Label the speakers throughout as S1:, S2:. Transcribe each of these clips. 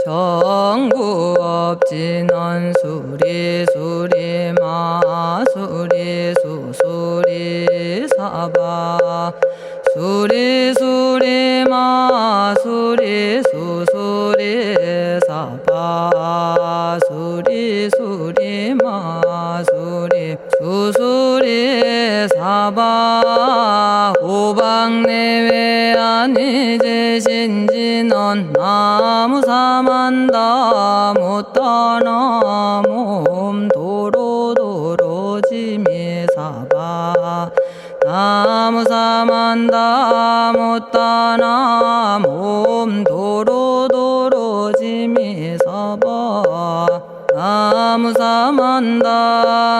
S1: 정구업진원 수리수리 마수리 수수리 사바 수리수리 마수리 수수리 사바 수리수리 마수리 수수리 사바 오방내외 안이제신진원 나무사만다 못다나 몸도로도로지미사바 나무사만다 못다나 몸도로도로지미사바 나무사만다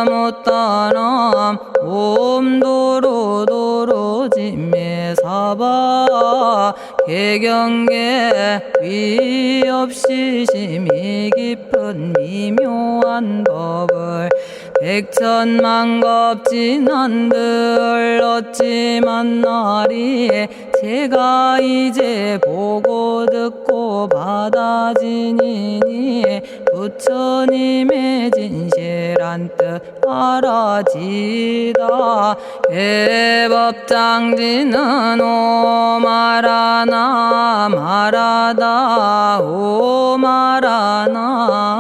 S1: 못다나 몸도로도로지미사바 개경계 위없이 심히 깊은 미묘한 법을 백천만겁진한들 어찌 만나리 제가 이제 보고 듣고 받아지니니 부처님의 진실한 뜻 알아지다 대법장지는 오마라나 마라다 오마라나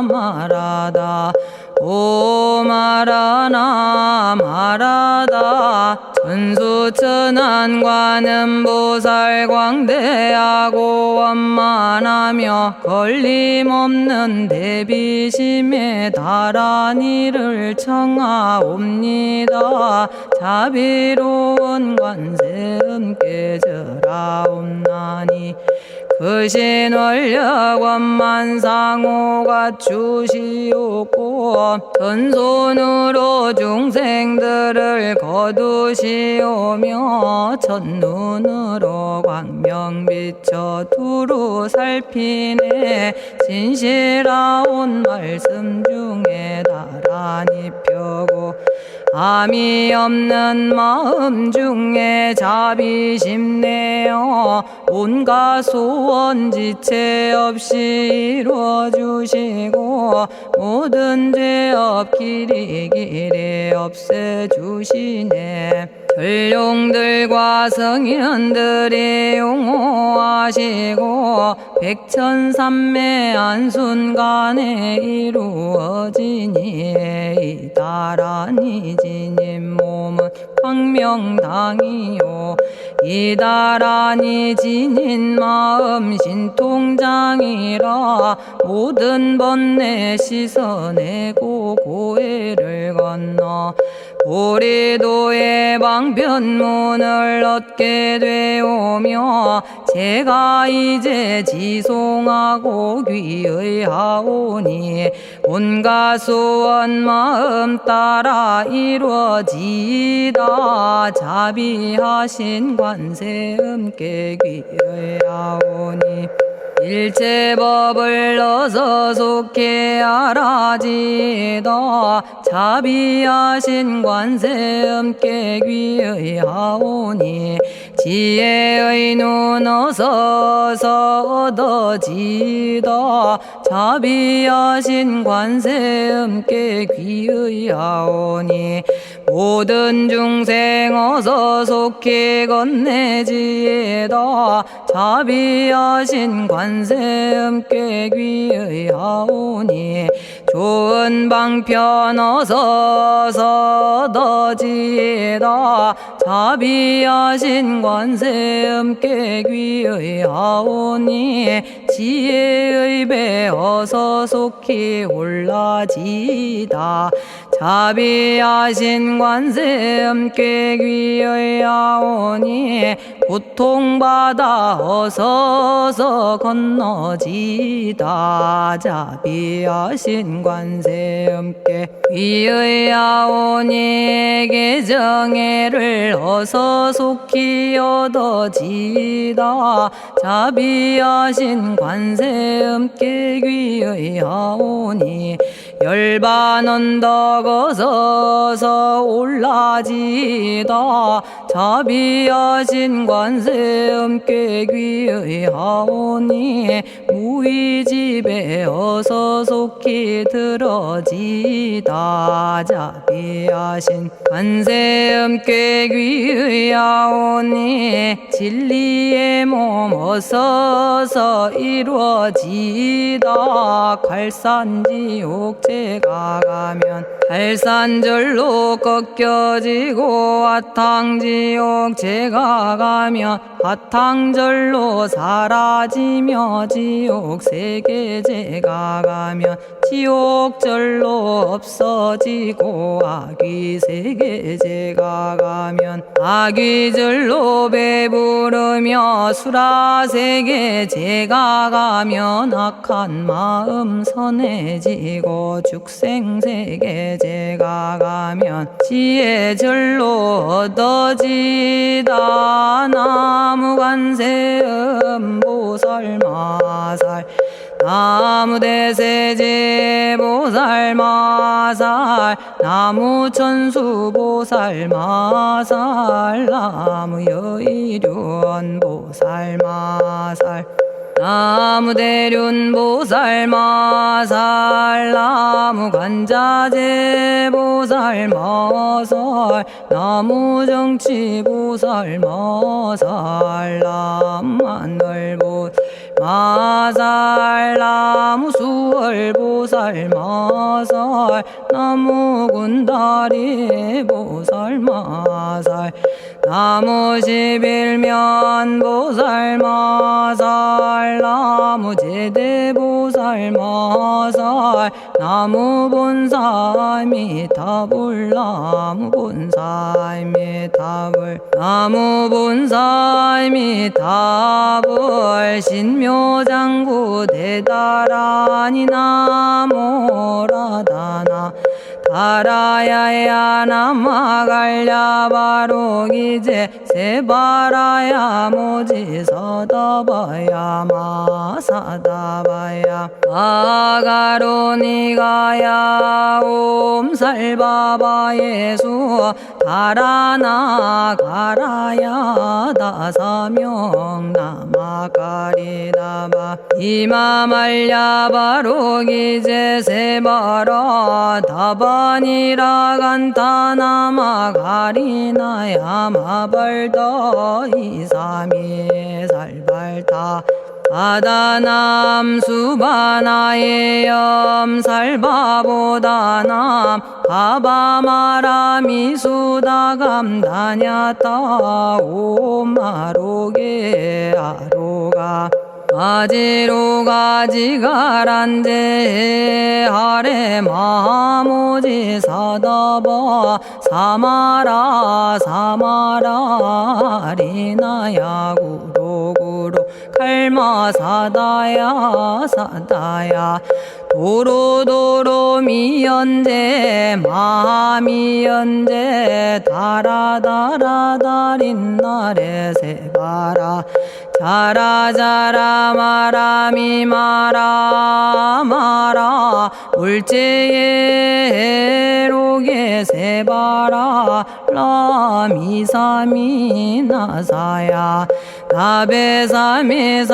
S1: 마라다 오마라나 마라다 천수천안관음보살 광대하고 원만하며 걸림없는 대비심에 달한 이를 청하옵니다. 자비로운 관세음께 절하옵나니 그신원력 원만상호가 주시옵고 전손으로 중생들을 거두시오며 첫눈으로 광명 비쳐 두루 살피네 진실하온 말씀 중에 나란히 펴고 암이 없는 마음 중에 자비심 내어 온갖 소원 지체 없이 이루어주시고 모든 죄업 길이 없애주시네. 전룡들과 성현들이 용호하시고 백천삼매 한순간에 이루어지니 이다라니 지님 몸은 광명당이요 이다라니 지닌 마음 신통장이라 모든 번뇌 씻어내고 고해를 건너 보리도의 방편문을 얻게 되오며 제가 이제 지송하고 귀의하오니 온갖 소원 마음 따라 이루어지다 자비하신 관세음께 귀의하오니 일체법을 어서 속히 알아지다 자비하신 관세음께 귀의하오니 지혜의 눈 어서 얻어지다 자비하신 관세음께 귀의하오니 모든 중생 어서 속히 건네지다 자비하신 관세음께 귀의하오니 좋은 방편 어서 얻어지다 자비하신 관세음께 귀의하오니 지혜의 배 어서 속히 올라지다 자비하신 관세음께 귀의하오니 고통받아 어서 건너지다 자비하신 관세음께 귀의하오니 개정애를 어서 속히 얻어지다 자비하신 관세음께 귀의하오니 열반 언덕 어서서 올라지다 자비하신 관세 음께 귀의하오니 무의집에 어서 속히 들어지다 자비하신 관세 음께 귀의하오니 진리의 몸 어서서 이루어지다 갈산지옥제가 가면 갈산절로 꺾여지고 화탕지옥제가 가면 화탕절로 사라지며 지옥세계제가 가면 지옥절로 없어지고 아귀세계제가 가면 아귀절로 배부르며 수라세계제가 가면 악한 마음 선해지고 죽생세계제가 가면 지혜절로 얻어지다 나무관세음 보살마살 나무대세제 보살마살 나무천수보살마살 나무여의륜 보살마살 나무대륜 보살마살 나무관자재 보살마살 나무정치 보살마살 나무하늘 보살마살 나무수월 보살마살 나무군다리 보살마살 나무십일면 보살마살 나무제대보살마살 나무본사미타불 나무본사미타불 나무본사미타불 신묘장구 대다라니 나모라다나 다라야야 나마갈야바로기제 세바라야 모지서다바야 마사다바야 마가로니가야 옴살바바예수 다라나 가라야 다사명 나마가리다바 이마말야바로기제 세바라 다바니라 간타나마 가리나야 마발더 이사미 살발타 바다남 수바나의 염살바보다남 바바마라미 수다감다냐타 오마로게 아로가 아지로가 지가란데 하레 마모지 사다바 사마라 사마라 리나야 구로구로 칼마 사다야 사다야 도로도로 미연제 마미연제 다라다라다린나레 세바라 자라자라 마라미 마라 마라 울제에 로게 세바라 라미사미 나사야 나베사미사미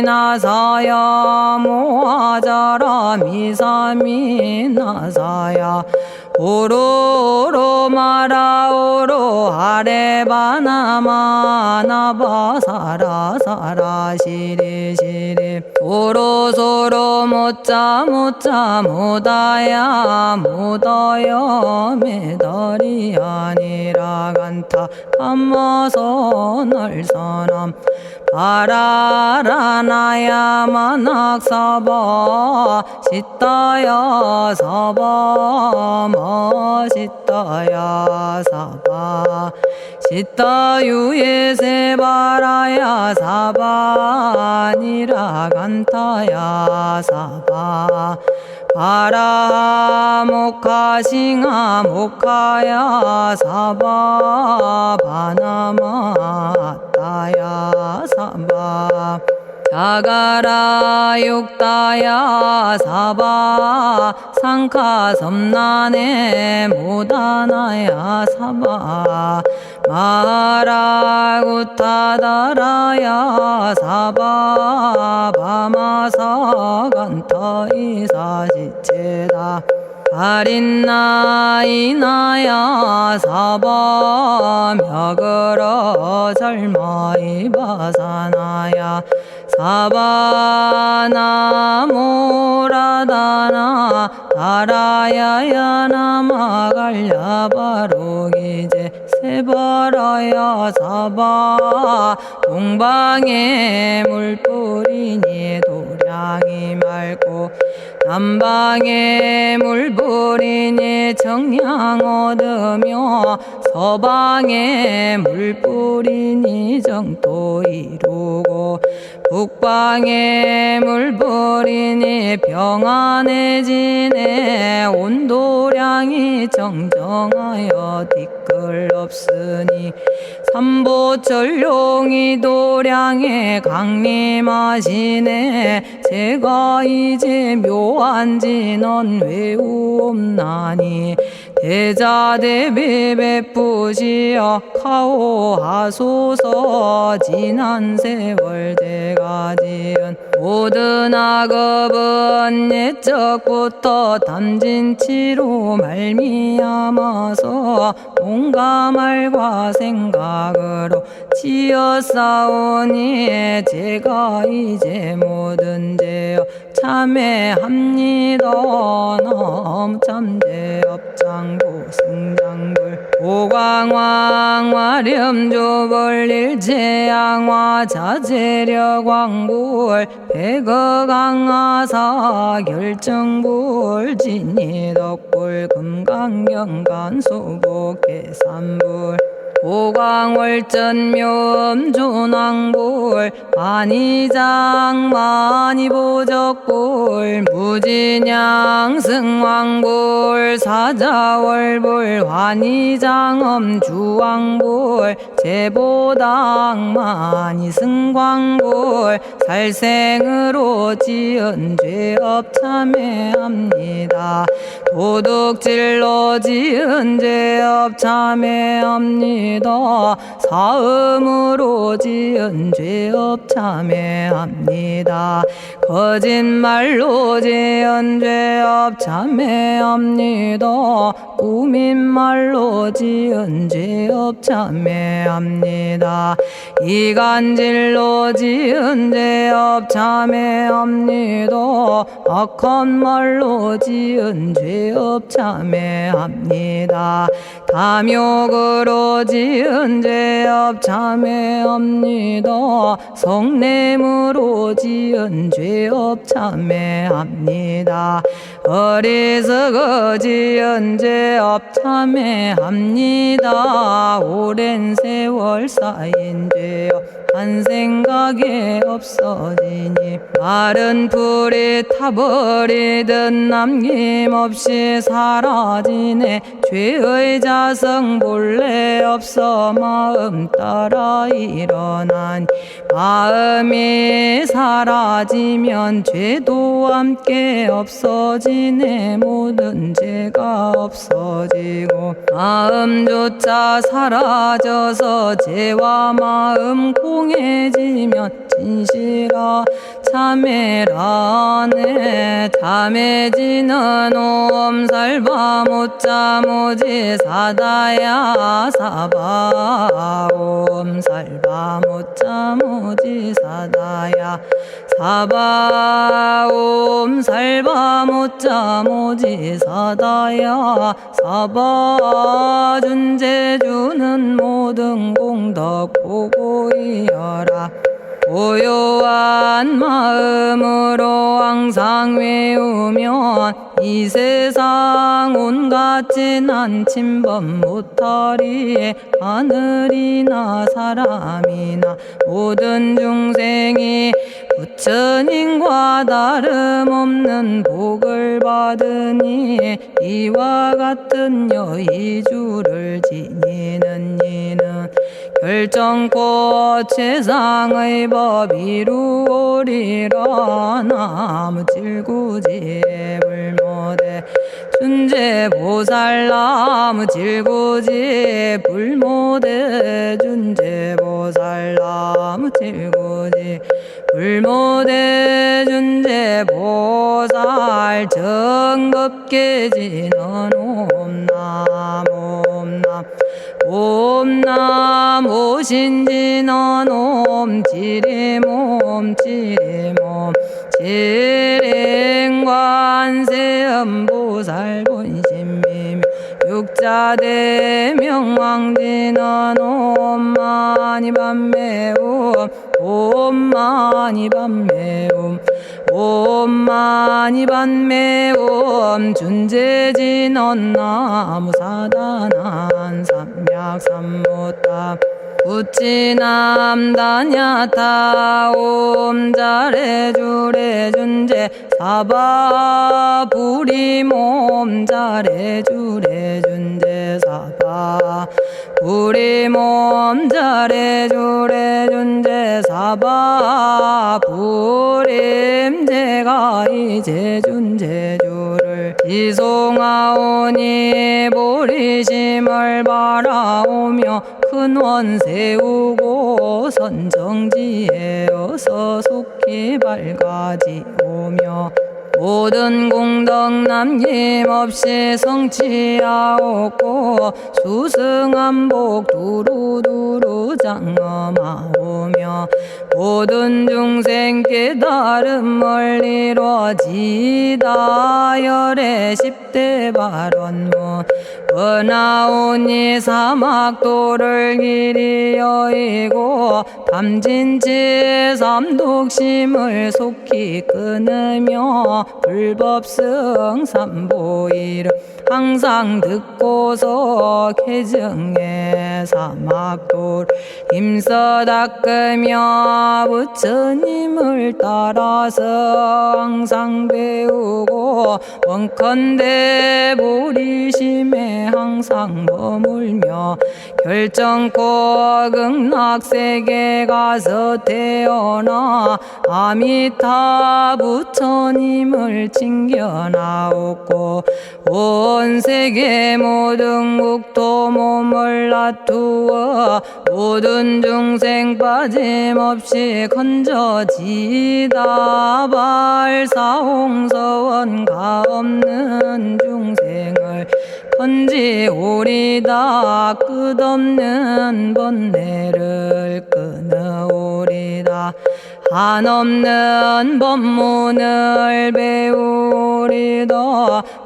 S1: 나사야 모아자라 미사미 나사야 오로로 마라오로 아레바나마 나바사라 사라 시리 시리 오로소로 못자 못자 못다야 못다야 메달이 아니라 간타 감마서 날선함 바라라나야 만학사바 시타야 사바 마시타야 사바 시타유예 세바라야 사바니라 간타야 사바 바라 모카싱아 모카야 사바 바나마 따야 사바 자가라 육다야 사바 상카 섬난에 모다나야 사바 마라구타다라야 사바 바마사 간타 이사지체다 아린나이나야 사바 며그러 절마이바사나야 사바나모라다나 다라야야 나마갈야바로기제 세바라야 사바 동방에 물뿌리니 도량이 맑고 남방에 물뿌리니 정량 얻으며 서방에 물뿌리니 정토 이루고 북방에 물뿌리니 평안해지네 온도량이 정정하여 뒤끌 없으니 삼보철룡이 도량에 강림하시네 제가 이제 묘한 진언 외우옵나니 대자대비 베푸시어 카오하소서 지난 세월 제가 지은 모든 악업은 옛적부터 담진치로 말미암아서 온갖 말과 생각으로 지었사오니 제가 이제 모든 죄업 참회합니다. 넘참죄업장고 승장불 오광왕 화렴조벌 일체양화 자재력왕불 백어강하사 결정불 진이덕불 금강경간 소복계산불 오광월전묘음존왕불 반이장 만이보적불 무진양 승왕불 사자월불 환희장엄 주왕불 제보당 만이승광불 살생으로 지은 죄업 참회합니다. 도둑질로 지은 죄업 참회합니다. 사음으로 지은 죄업 참회합니다. 거짓말로 지은 죄업 참회합니다. 꾸민말로 지은 죄업 참회합니다. 이간질로 지은 죄업 참회합니다. 악한 말로 지은 죄업 참회합니다. 탐욕으로 지은 죄업 참회합니다. 성냄으로 지은 죄업 참회합니다. 어리석어 지은 죄업 참회합니다. 오랜 세월 쌓인 죄업 한 생각에 없어지니 마른 풀이 타버리듯 남김없이 사라지네. 죄의 자성 본래 없어 마음 따라 일어나니 마음이 사라지면 죄도 함께 없어지네. 모든 죄가 없어지고 마음조차 사라져서 죄와 마음 공해지면 진실아 참회라네. 참해지는 옴살바 못자 모지 사다야 사바 옴살바 못자 모지 사다야 사바 옴살바 못자 모지 사다야 사바 준재주는 모든 공덕 보고 이어라. 고요한 마음으로 항상 외우면 이 세상 온갖 진한 침범 못하리. 하늘이나 사람이나 모든 중생이 부처님과 다름없는 복을 받으니 이와 같은 여의주를 지니는 이는 결정코 최상의 법 이루오리라. 나무질구지 불모대 준재보살. 나무질구지 불모대 준재보살. 나무질구지 불모대 준재보살. 정법계지는 옴남 옴남 옴남 오신지는 옴 지리몸 지리몸 지랭관세음보살 본심미묘 육자대명왕지는 옴마니밤매옴 옴마니밤매옴 옴마니밤매옴 준재진언 나무사단한 삼약삼무타 우치남다냐타 옴자레주레 준재 사바 부리몸 자레주레 준재 사바 부리몸 자레주레 준재 사바 부림. 제가 이제 준재주를 지송하오니 보리심을 바라오며 큰 원 세우고 선정지에 어서 속히 밝아지오며 모든 공덕 남김없이 성취하옵고 수승한복 두루두루 장엄하오며 모든 중생 깨달음을 이루어지다. 열의 10대 발언문 은하오니 사막도를 길이 여의고 탐진치 삼독심을 속히 끊으며 불법승 삼보이를 항상 듣고서 개정의 사막도를 힘써 닦으며 부처님을 따라서 항상 배우고 원컨대 보리심에 항상 머물며 결정코 극락세계 가서 태어나 아미타 부처님을 챙겨나오고 온 세계 모든 국토 몸을 놔두어 모든 중생 빠짐없이 건져지다. 발사홍서원가 없는 중생을 건지오리다. 끝없는 번뇌를 끊어오리다. 한없는 법문을 배우리다.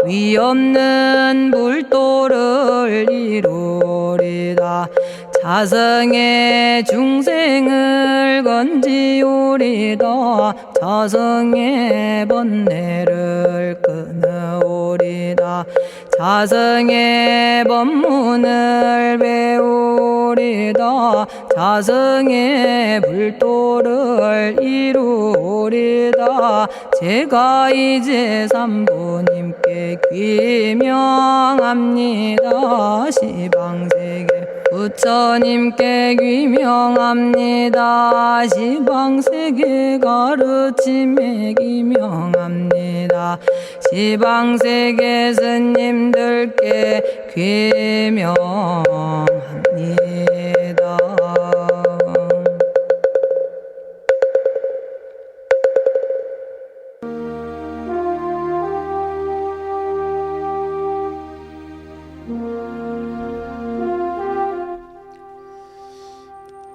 S1: 위없는 불도를 이루리다. 자성의 중생을 건지오리다. 자성의 번뇌를 끊어오리다. 자성의 법문을 배우리다. 자성의 불도를 이루리다. 제가 이제 삼부님께 귀명합니다. 시방세계 부처님께 귀명합니다. 시방세계 가르침에 귀명합니다. 시방세계 스님들께 귀명합니다.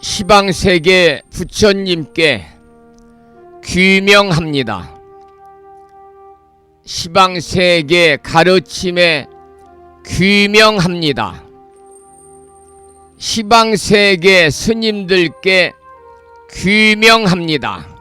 S2: 시방세계 부처님께 귀명합니다. 시방세계 가르침에 귀명합니다. 시방세계 스님들께 귀명합니다.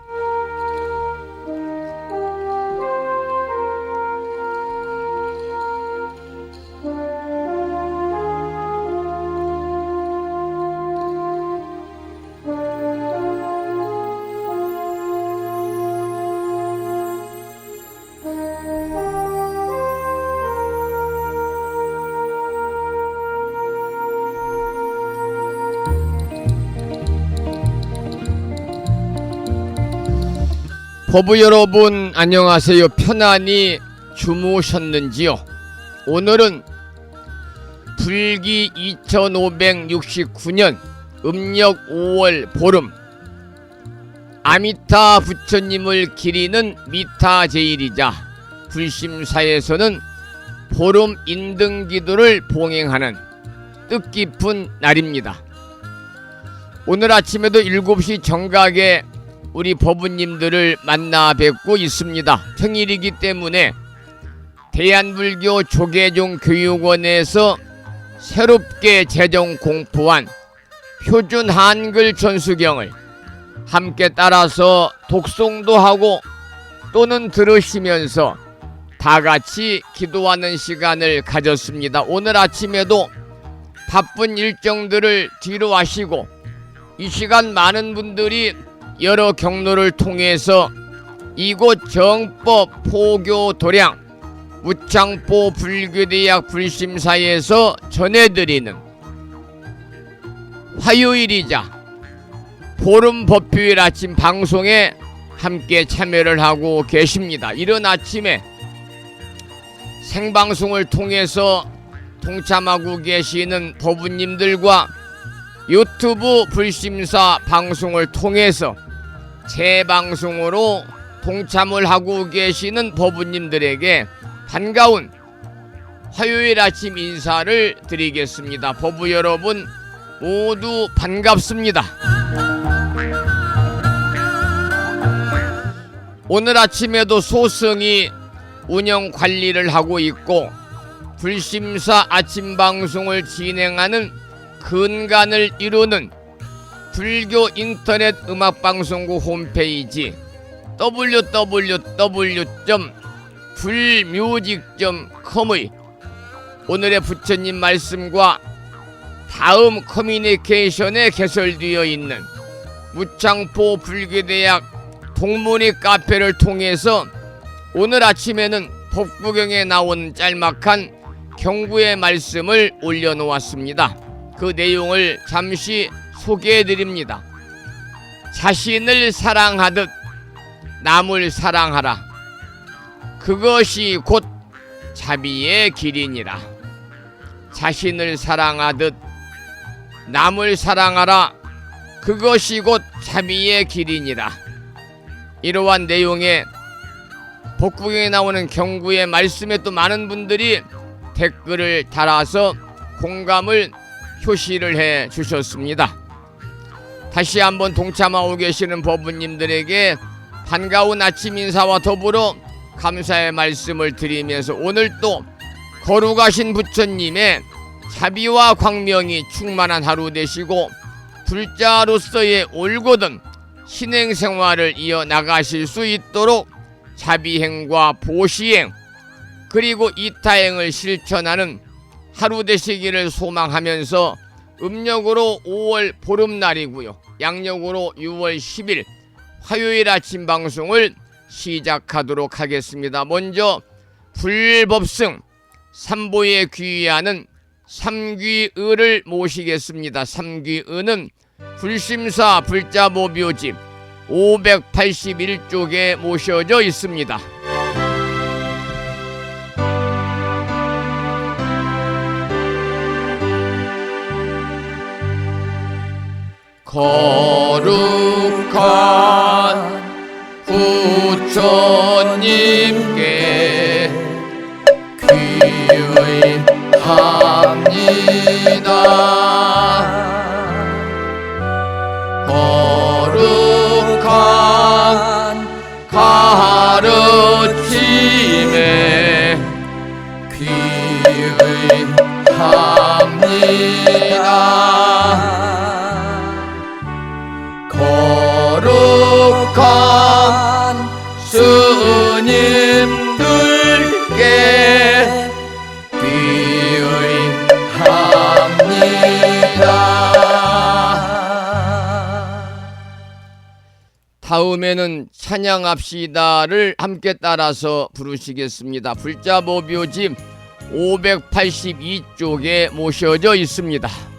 S2: 법부 여러분 안녕하세요. 편안히 주무셨는지요? 오늘은 불기 2569년 음력 5월 보름, 아미타 부처님을 기리는 미타제일이자 불심사에서는 보름 인등기도를 봉행하는 뜻깊은 날입니다. 오늘 아침에도 7시 정각에 우리 법부님들을 만나 뵙고 있습니다. 평일이기 때문에 대한불교 조계종 교육원에서 새롭게 제정 공포한 표준 한글 전수경을 함께 따라서 독송도 하고 또는 들으시면서 다 같이 기도하는 시간을 가졌습니다. 오늘 아침에도 바쁜 일정들을 뒤로 하시고 이 시간 많은 분들이 여러 경로를 통해서 이곳 정법 포교 도량 무창포 불교대학 불심사에서 전해드리는 화요일이자 보름 법요일 아침 방송에 함께 참여를 하고 계십니다. 이른 아침에 생방송을 통해서 동참하고 계시는 법부님들과 유튜브 불심사 방송을 통해서 재방송으로 동참을 하고 계시는 법부님들에게 반가운 화요일 아침 인사를 드리겠습니다. 법부 여러분 모두 반갑습니다. 오늘 아침에도 소승이 운영 관리를 하고 있고 불심사 아침 방송을 진행하는 근간을 이루는 불교 인터넷 음악방송국 홈페이지 www.불뮤직.com의 오늘의 부처님 말씀과 다음 커뮤니케이션에 개설되어 있는 무창포 불교대학 동문회 카페를 통해서 오늘 아침에는 법구경에 나온 짤막한 경구의 말씀을 올려놓았습니다. 그 내용을 잠시 소개해드립니다. 자신을 사랑하듯 남을 사랑하라. 그것이 곧 자비의 길이니라. 자신을 사랑하듯 남을 사랑하라. 그것이 곧 자비의 길이니라. 이러한 내용의 법구경에 나오는 경구의 말씀에 또 많은 분들이 댓글을 달아서 공감을 표시를 해 주셨습니다. 다시 한번 동참하고 계시는 법부님들에게 반가운 아침 인사와 더불어 감사의 말씀을 드리면서 오늘 또 거룩하신 부처님의 자비와 광명이 충만한 하루 되시고 불자로서의 올곧은 신행생활을 이어나가실 수 있도록 자비행과 보시행 그리고 이타행을 실천하는 하루 되시기를 소망하면서 음력으로 5월 보름날이고요. 양력으로 6월 10일 화요일 아침 방송을 시작하도록 하겠습니다. 먼저 불법승 삼보에 귀의하는 삼귀의를 모시겠습니다. 삼귀의는 불심사 불자보묘집 581쪽에 모셔져 있습니다. 거룩한 부처님께 귀의합니다. 거룩한 가르침에 귀의합니다. 거룩한 스님들께 귀의합니다. 다음에는 찬양합시다를 함께 따라서 부르시겠습니다. 불자보묘집 582쪽에 모셔져 있습니다.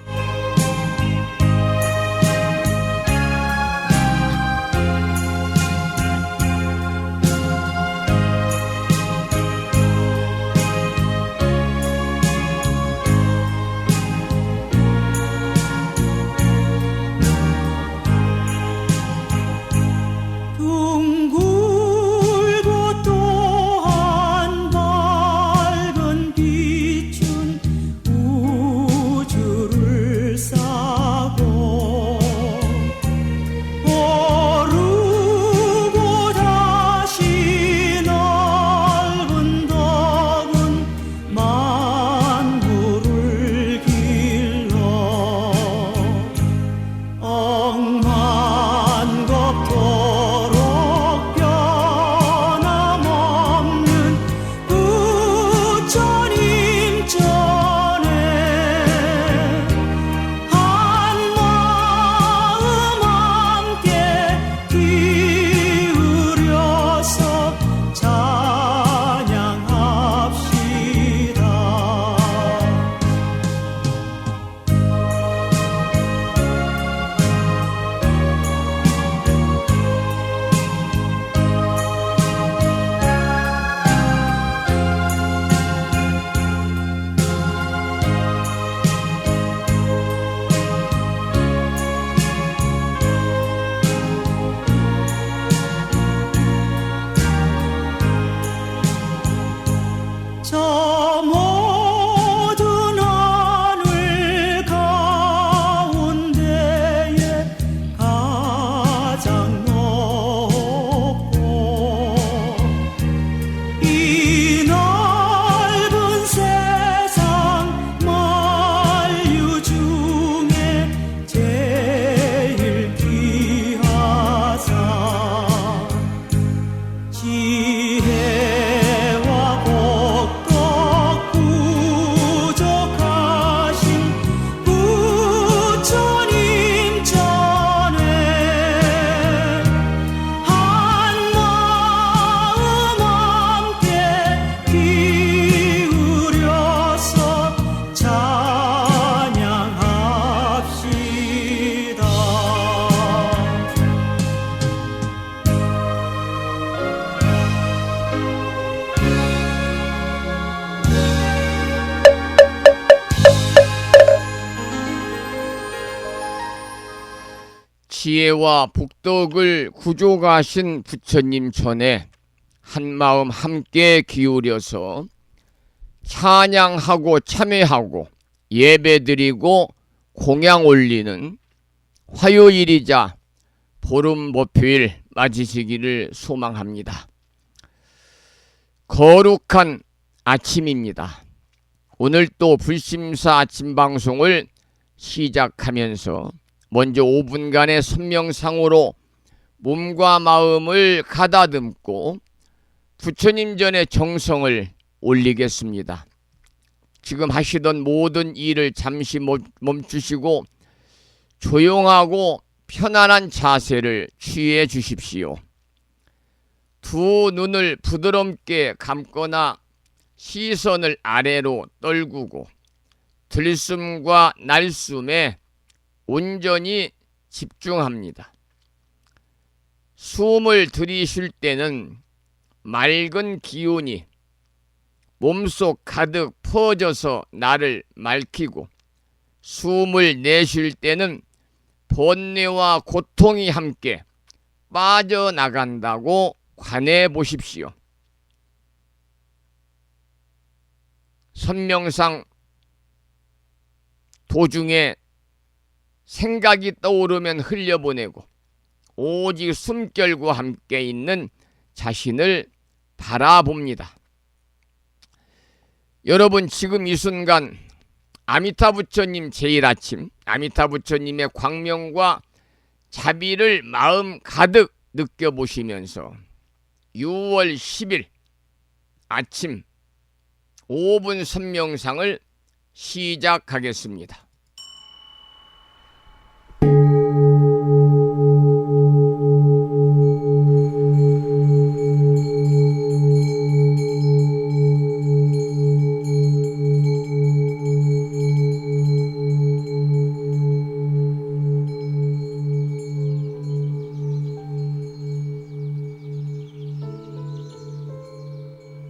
S2: 지혜와 복덕을 구족하신 부처님 전에 한마음 함께 기울여서 찬양하고 참회하고 예배드리고 공양 올리는 화요일이자 보름 목표일 맞으시기를 소망합니다. 거룩한 아침입니다. 오늘 또 불심사 아침 방송을 시작하면서 먼저 5분간의 선명상으로 몸과 마음을 가다듬고 부처님 전에 정성을 올리겠습니다. 지금 하시던 모든 일을 잠시 멈추시고 조용하고 편안한 자세를 취해 주십시오. 두 눈을 부드럽게 감거나 시선을 아래로 떨구고 들숨과 날숨에 온전히 집중합니다. 숨을 들이쉴 때는 맑은 기운이 몸속 가득 퍼져서 나를 맑히고, 숨을 내쉴 때는 번뇌와 고통이 함께 빠져나간다고 관해 보십시오. 선명상 도중에 생각이 떠오르면 흘려보내고 오직 숨결과 함께 있는 자신을 바라봅니다. 여러분, 지금 이 순간 아미타 부처님 제일 아침, 아미타 부처님의 광명과 자비를 마음 가득 느껴보시면서 6월 10일 아침 5분 선명상을 시작하겠습니다.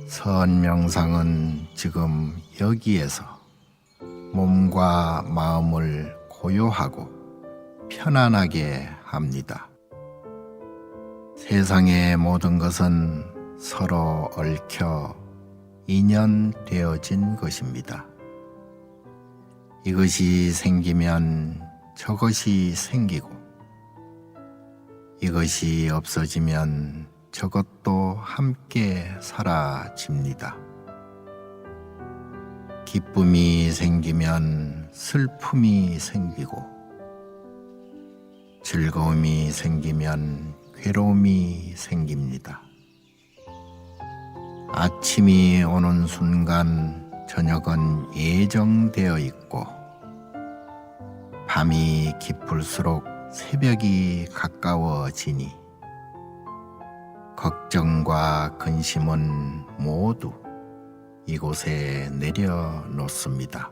S3: 선명상은 지금 여기에서 몸과 마음을 고요하고 편안하게 합니다. 세상의 모든 것은 서로 얽혀 인연되어진 것입니다. 이것이 생기면 저것이 생기고, 이것이 없어지면 저것도 함께 사라집니다. 기쁨이 생기면 슬픔이 생기고, 즐거움이 생기면 괴로움이 생깁니다. 아침이 오는 순간 저녁은 예정되어 있고, 밤이 깊을수록 새벽이 가까워지니 걱정과 근심은 모두 이곳에 내려놓습니다.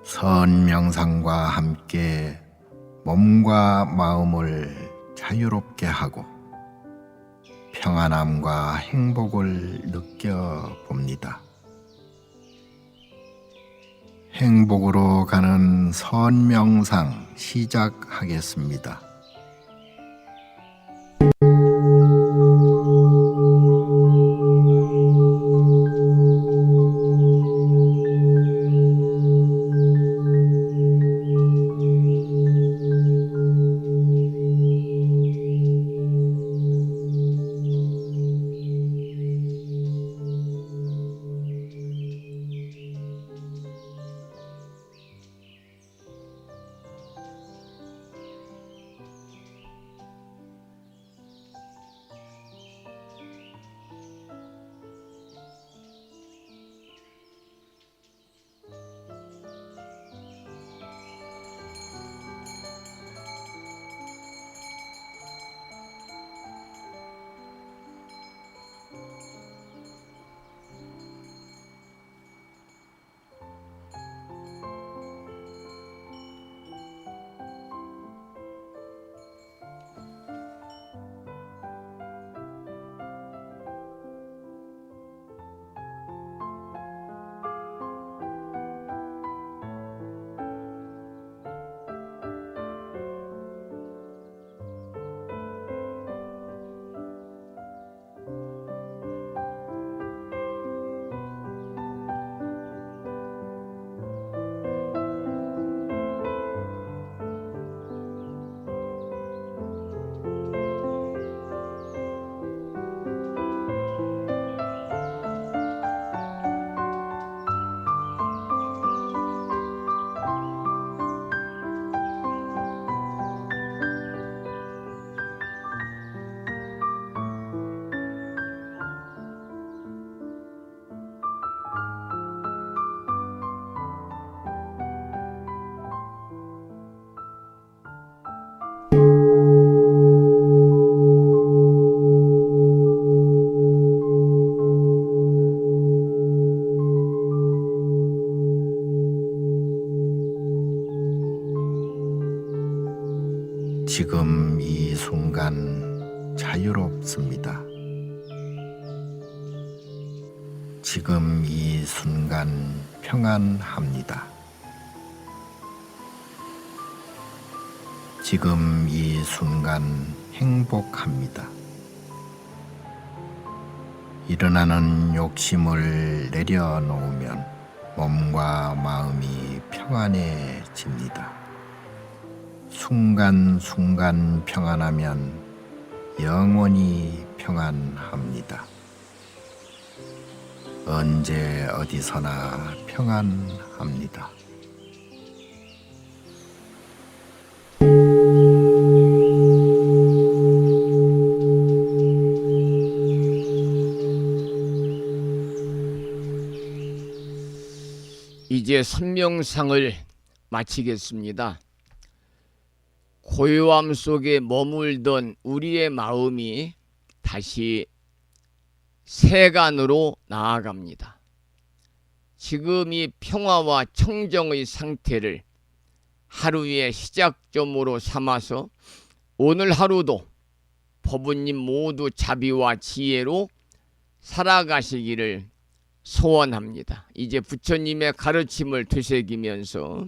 S3: 선명상과 함께 몸과 마음을 자유롭게 하고 평안함과 행복을 느껴봅니다. 행복으로 가는 선명상 시작하겠습니다. 지금 이 순간 자유롭습니다. 지금 이 순간 평안합니다. 지금 이 순간 행복합니다. 일어나는 욕심을 내려놓으면 몸과 마음이 평안해집니다. 순간순간 평안하면 영원히 평안합니다. 언제 어디서나 평안합니다.
S2: 이제 선명상을 마치겠습니다. 고요함 속에 머물던 우리의 마음이 다시 세간으로 나아갑니다. 지금 이 평화와 청정의 상태를 하루의 시작점으로 삼아서 오늘 하루도 법부님 모두 자비와 지혜로 살아가시기를 소원합니다. 이제 부처님의 가르침을 되새기면서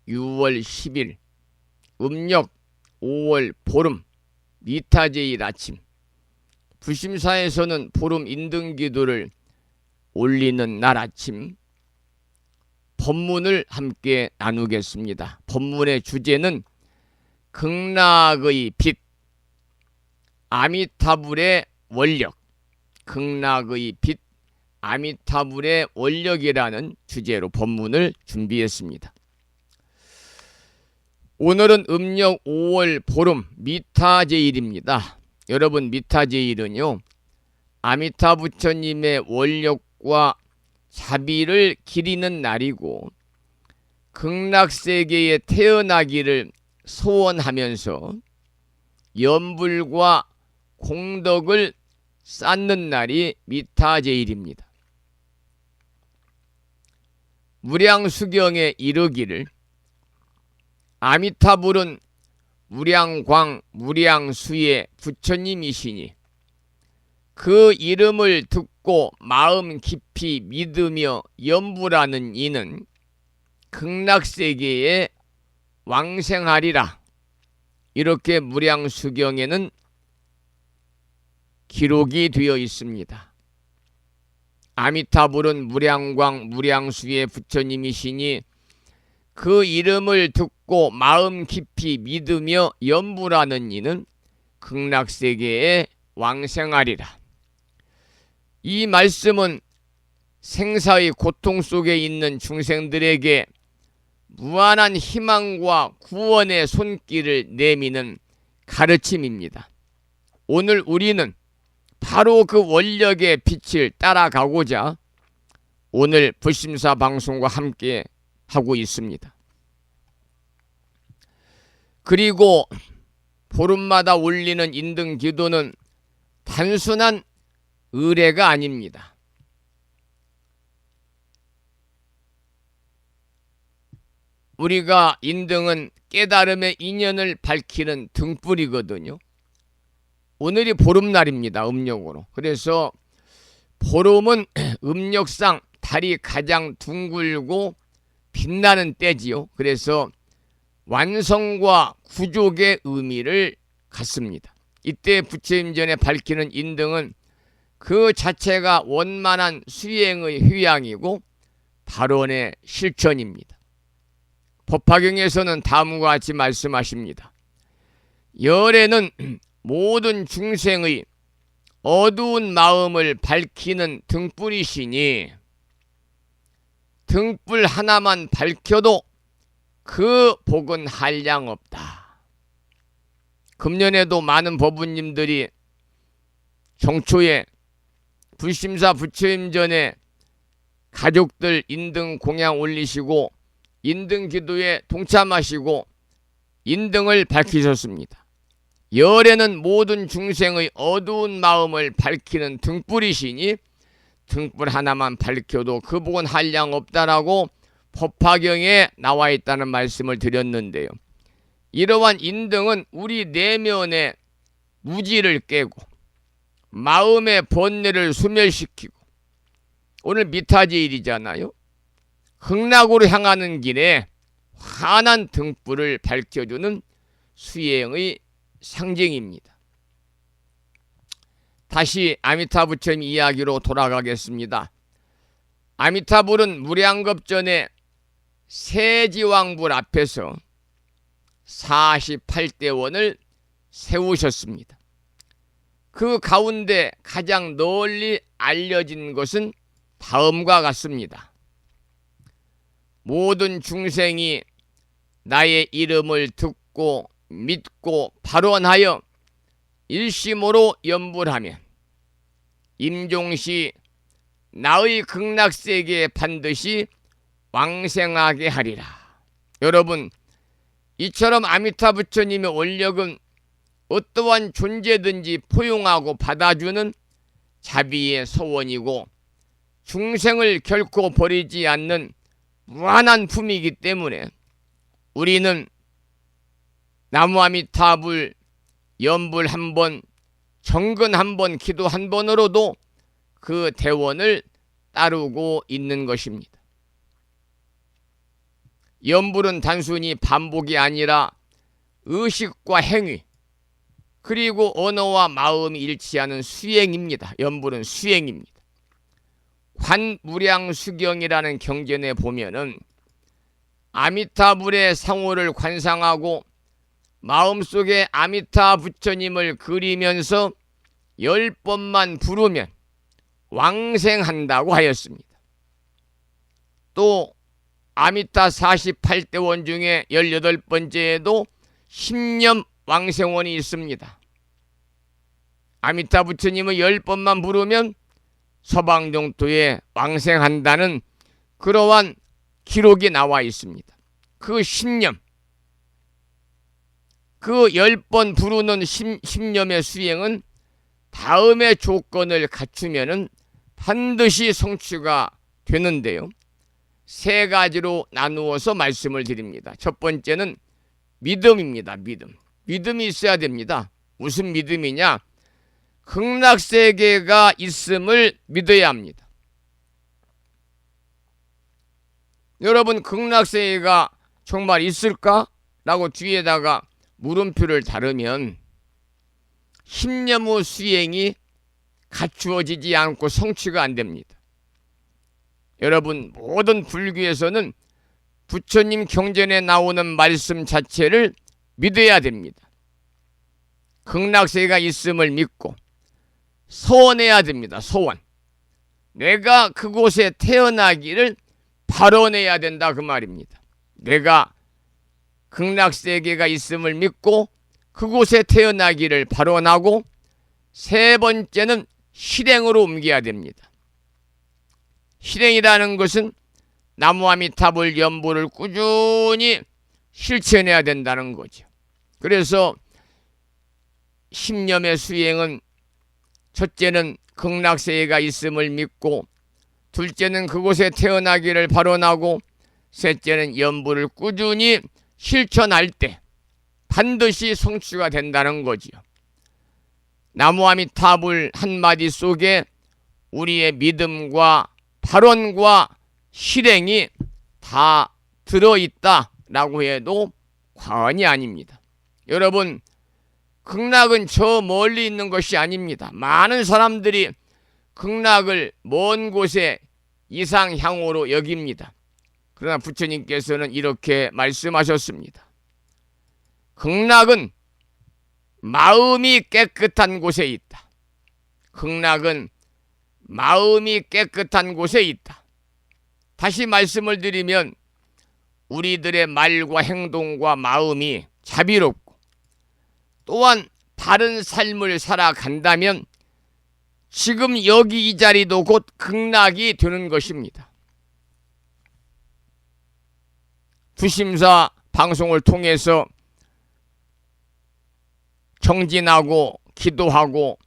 S2: 6월 10일 음력 5월 보름 미타제일 아침 불심사에서는 보름 인등기도를 올리는 날 아침 법문을 함께 나누겠습니다. 법문의 주제는 극락의 빛, 아미타불의 원력, 극락의 빛, 아미타불의 원력이라는 주제로 법문을 준비했습니다. 오늘은 음력 5월 보름 미타제일입니다. 여러분, 미타제일은요, 아미타 부처님의 원력과 자비를 기리는 날이고 극락세계에 태어나기를 소원하면서 연불과 공덕을 쌓는 날이 미타제일입니다. 무량수경에 이르기를 아미타불은 무량광 무량수의 부처님이시니 그 이름을 듣고 마음 깊이 믿으며 연불하는 이는 극락세계에 왕생하리라. 이렇게 무량수경에는 기록이 되어 있습니다. 아미타불은 무량광 무량수의 부처님이시니 그 이름을 듣고 마음 깊이 믿으며 연불하는 이는 극락세계에 왕생하리라. 이 말씀은 생사의 고통 속에 있는 중생들에게 무한한 희망과 구원의 손길을 내미는 가르침입니다. 오늘 우리는 바로 그 원력의 빛을 따라가고자 오늘 불심사 방송과 함께 하고 있습니다. 그리고 보름마다 올리는 인등 기도는 단순한 의례가 아닙니다. 우리가 인등은 깨달음의 인연을 밝히는 등불이거든요. 오늘이 보름날입니다. 음력으로. 그래서 보름은 음력상 달이 가장 둥글고 빛나는 때지요. 그래서 완성과 구족의 의미를 갖습니다. 이때 부처님 전에 밝히는 인등은 그 자체가 원만한 수행의 휴양이고 발언의 실천입니다. 법화경에서는 다음과 같이 말씀하십니다. 열애는 모든 중생의 어두운 마음을 밝히는 등불이시니 등불 하나만 밝혀도 그 복은 한량 없다. 금년에도 많은 법부님들이 정초에 불심사 부처님 전에 가족들 인등 공양 올리시고 인등 기도에 동참하시고 인등을 밝히셨습니다. 열애는 모든 중생의 어두운 마음을 밝히는 등불이시니 등불 하나만 밝혀도 그 복은 한량 없다라고 법화경에 나와 있다는 말씀을 드렸는데요. 이러한 인등은 우리 내면의 무지를 깨고 마음의 번뇌를 소멸시키고, 오늘 미타제일이잖아요. 극락으로 향하는 길에 환한 등불을 밝혀주는 수행의 상징입니다. 다시 아미타 부처님 이야기로 돌아가겠습니다. 아미타불은 무량겁전에 세지왕불 앞에서 48대원을 세우셨습니다. 그 가운데 가장 널리 알려진 것은 다음과 같습니다. 모든 중생이 나의 이름을 듣고 믿고 발언하여 일심으로 염불하면 임종시 나의 극락세계에 반드시 왕생하게 하리라. 여러분, 이처럼 아미타 부처님의 원력은 어떠한 존재든지 포용하고 받아주는 자비의 소원이고 중생을 결코 버리지 않는 무한한 품이기 때문에 우리는 나무 아미타불 염불 한 번, 정근 한 번, 기도 한 번으로도 그 대원을 따르고 있는 것입니다. 염불은 단순히 반복이 아니라 의식과 행위, 그리고 언어와 마음이 일치하는 수행입니다. 염불은 수행입니다. 관무량수경이라는 경전에 보면은 아미타불의 상호를 관상하고 마음속에 아미타 부처님을 그리면서 10번만 부르면 왕생한다고 하였습니다. 또 아미타 48대원 중에 18번째에도 십념 왕생원이 있습니다. 아미타 부처님을 10번만 부르면 서방동토에 왕생한다는 그러한 기록이 나와 있습니다. 그 십념, 그 10번 부르는 십념의 수행은 다음의 조건을 갖추면 반드시 성취가 되는데요. 세 가지로 나누어서 말씀을 드립니다. 첫 번째는 믿음입니다. 믿음이 있어야 됩니다. 무슨 믿음이냐? 극락세계가 있음을 믿어야 합니다. 여러분, 극락세계가 정말 있을까? 라고 뒤에다가 물음표를 달으면 십념의 수행이 갖추어지지 않고 성취가 안 됩니다. 여러분, 모든 불교에서는 부처님 경전에 나오는 말씀 자체를 믿어야 됩니다. 극락세계가 있음을 믿고 소원해야 됩니다. 소원. 내가 그곳에 태어나기를 발언해야 된다, 그 말입니다. 내가 극락세계가 있음을 믿고 그곳에 태어나기를 발언하고, 세 번째는 실행으로 옮겨야 됩니다. 실행이라는 것은 나무 아미타불 염불을 꾸준히 실천해야 된다는 거죠. 그래서 십념의 수행은 첫째는 극락세계가 있음을 믿고, 둘째는 그곳에 태어나기를 발언하고, 셋째는 염불을 꾸준히 실천할 때 반드시 성취가 된다는 거지요. 나무 아미타불 한마디 속에 우리의 믿음과 발언과 실행이 다 들어있다라고 해도 과언이 아닙니다. 여러분, 극락은 저 멀리 있는 것이 아닙니다. 많은 사람들이 극락을 먼 곳에 이상향으로 여깁니다. 그러나 부처님께서는 이렇게 말씀하셨습니다. 극락은 마음이 깨끗한 곳에 있다. 극락은 마음이 깨끗한 곳에 있다. 다시 말씀을 드리면 우리들의 말과 행동과 마음이 자비롭고 또한 바른 삶을 살아간다면 지금 여기 이 자리도 곧 극락이 되는 것입니다. 두심사 방송을 통해서 정진하고 기도하고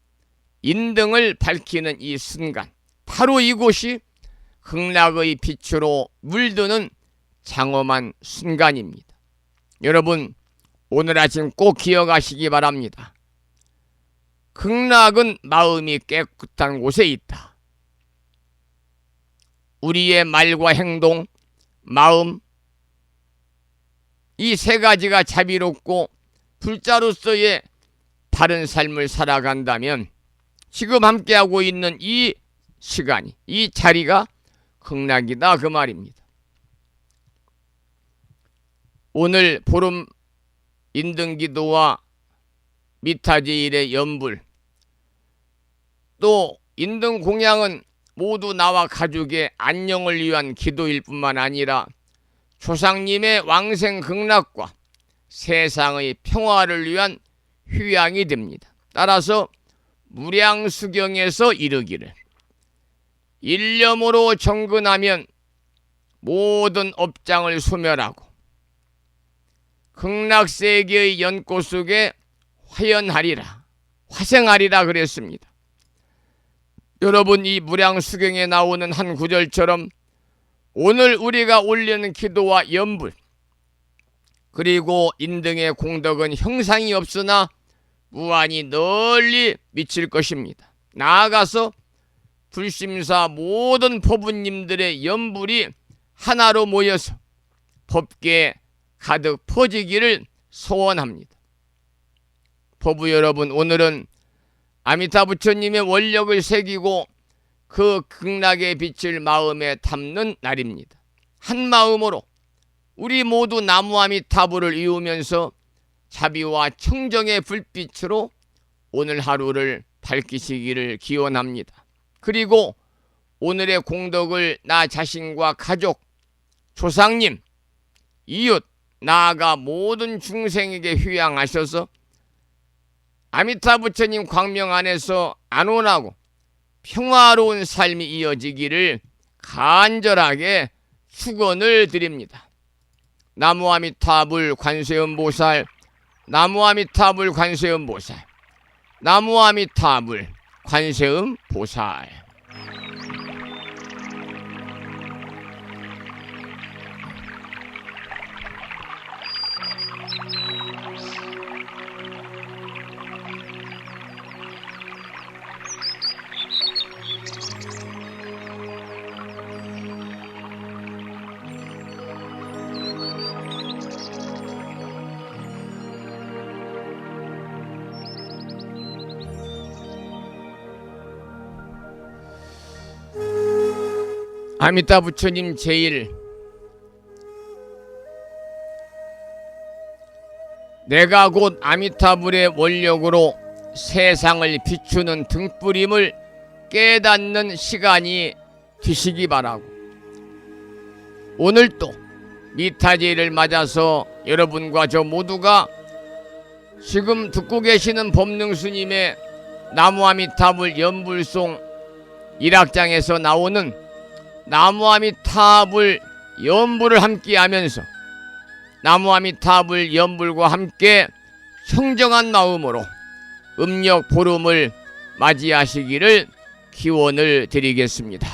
S2: 인등을 밝히는 이 순간, 바로 이곳이 극락의 빛으로 물드는 장엄한 순간입니다. 여러분, 오늘 아침 꼭 기억하시기 바랍니다. 극락은 마음이 깨끗한 곳에 있다. 우리의 말과 행동, 마음, 이 세 가지가 자비롭고 불자로서의 바른 삶을 살아간다면 지금 함께하고 있는 이 시간이, 이 자리가 극락이다 그 말입니다. 오늘 보름 인등기도와 미타제일의 연불, 또 인등공양은 모두 나와 가족의 안녕을 위한 기도일 뿐만 아니라 조상님의 왕생 극락과 세상의 평화를 위한 휴양이 됩니다. 따라서 무량수경에서 이르기를 일념으로 정근하면 모든 업장을 소멸하고 극락세계의 연꽃 속에 화연하리라, 화생하리라 그랬습니다. 여러분, 이 무량수경에 나오는 한 구절처럼 오늘 우리가 올리는 기도와 연불, 그리고 인등의 공덕은 형상이 없으나 무한히 널리 미칠 것입니다. 나아가서 불심사 모든 법부님들의 연불이 하나로 모여서 법계에 가득 퍼지기를 소원합니다. 법부 여러분, 오늘은 아미타 부처님의 원력을 새기고 그 극락의 빛을 마음에 담는 날입니다. 한 마음으로 우리 모두 나무 아미타불을 이으면서 자비와 청정의 불빛으로 오늘 하루를 밝히시기를 기원합니다. 그리고 오늘의 공덕을 나 자신과 가족, 조상님, 이웃, 나아가 모든 중생에게 휴양하셔서 아미타 부처님 광명 안에서 안온하고 평화로운 삶이 이어지기를 간절하게 축원을 드립니다. 나무 아미타불 관세음보살, 나무 아미타불 관세음보살, 나무 아미타불 관세음보살. 아미타 부처님 제일, 내가 곧 아미타불의 원력으로 세상을 비추는 등불임을 깨닫는 시간이 되시기 바라고, 오늘 또 미타제일을 맞아서 여러분과 저 모두가 지금 듣고 계시는 법능스님의 나무 아미타불 연불송 1악장에서 나오는 나무 아미타불 연불을 함께 하면서 나무 아미타불 연불과 함께 청정한 마음으로 음력 보름을 맞이하시기를 기원을 드리겠습니다.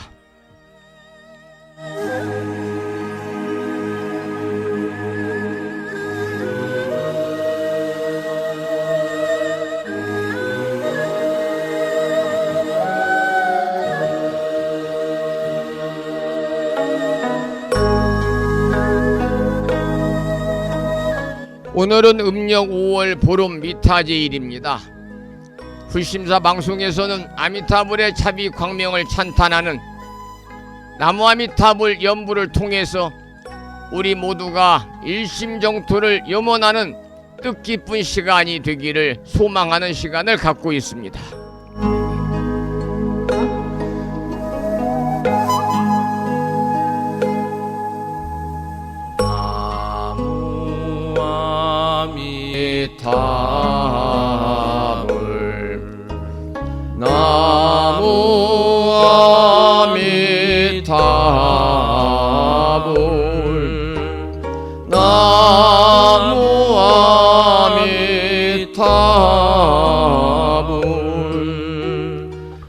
S2: 오늘은 음력 5월 보름 미타제일입니다. 불심사 방송에서는 아미타불의 자비 광명을 찬탄하는 나무 아미타불 연불을 통해서 우리 모두가 일심정토를 염원하는 뜻깊은 시간이 되기를 소망하는 시간을 갖고 있습니다. 나무 아미타불, 나무 아미타불,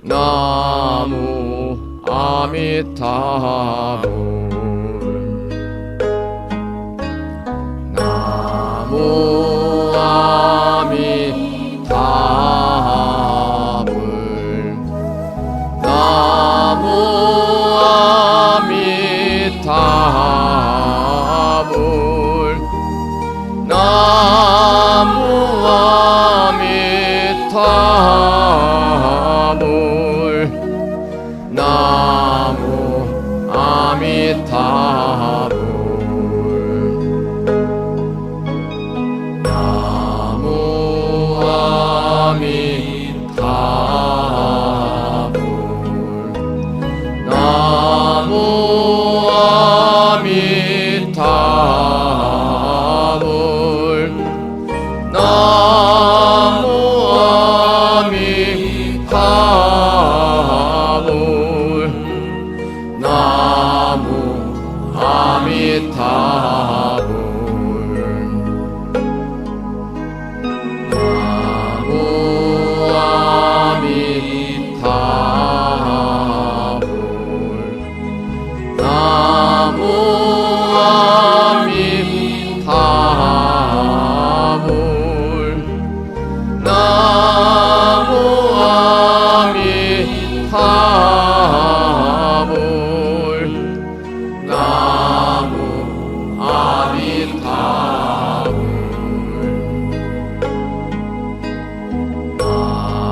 S2: 나무 아미타불, 나무 나무 아미타불 나무 아미타불 나무 아미타불 나무 아미타불 나무 아미타불 나무 아미타불 나무 아미타불 나무 아미타불 나무 아미타불 나무 아미타불 나무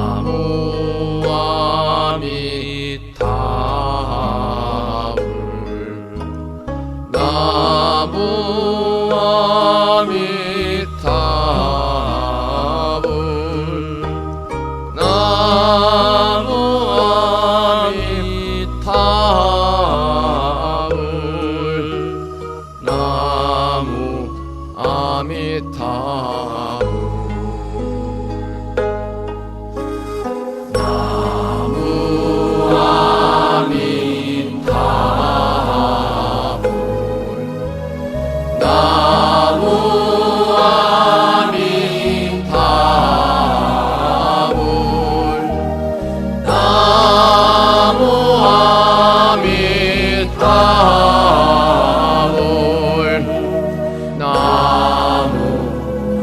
S2: 아미타불 나무 아미타불 나무 아미타불 나무 아미타불 나무 아미타불 나무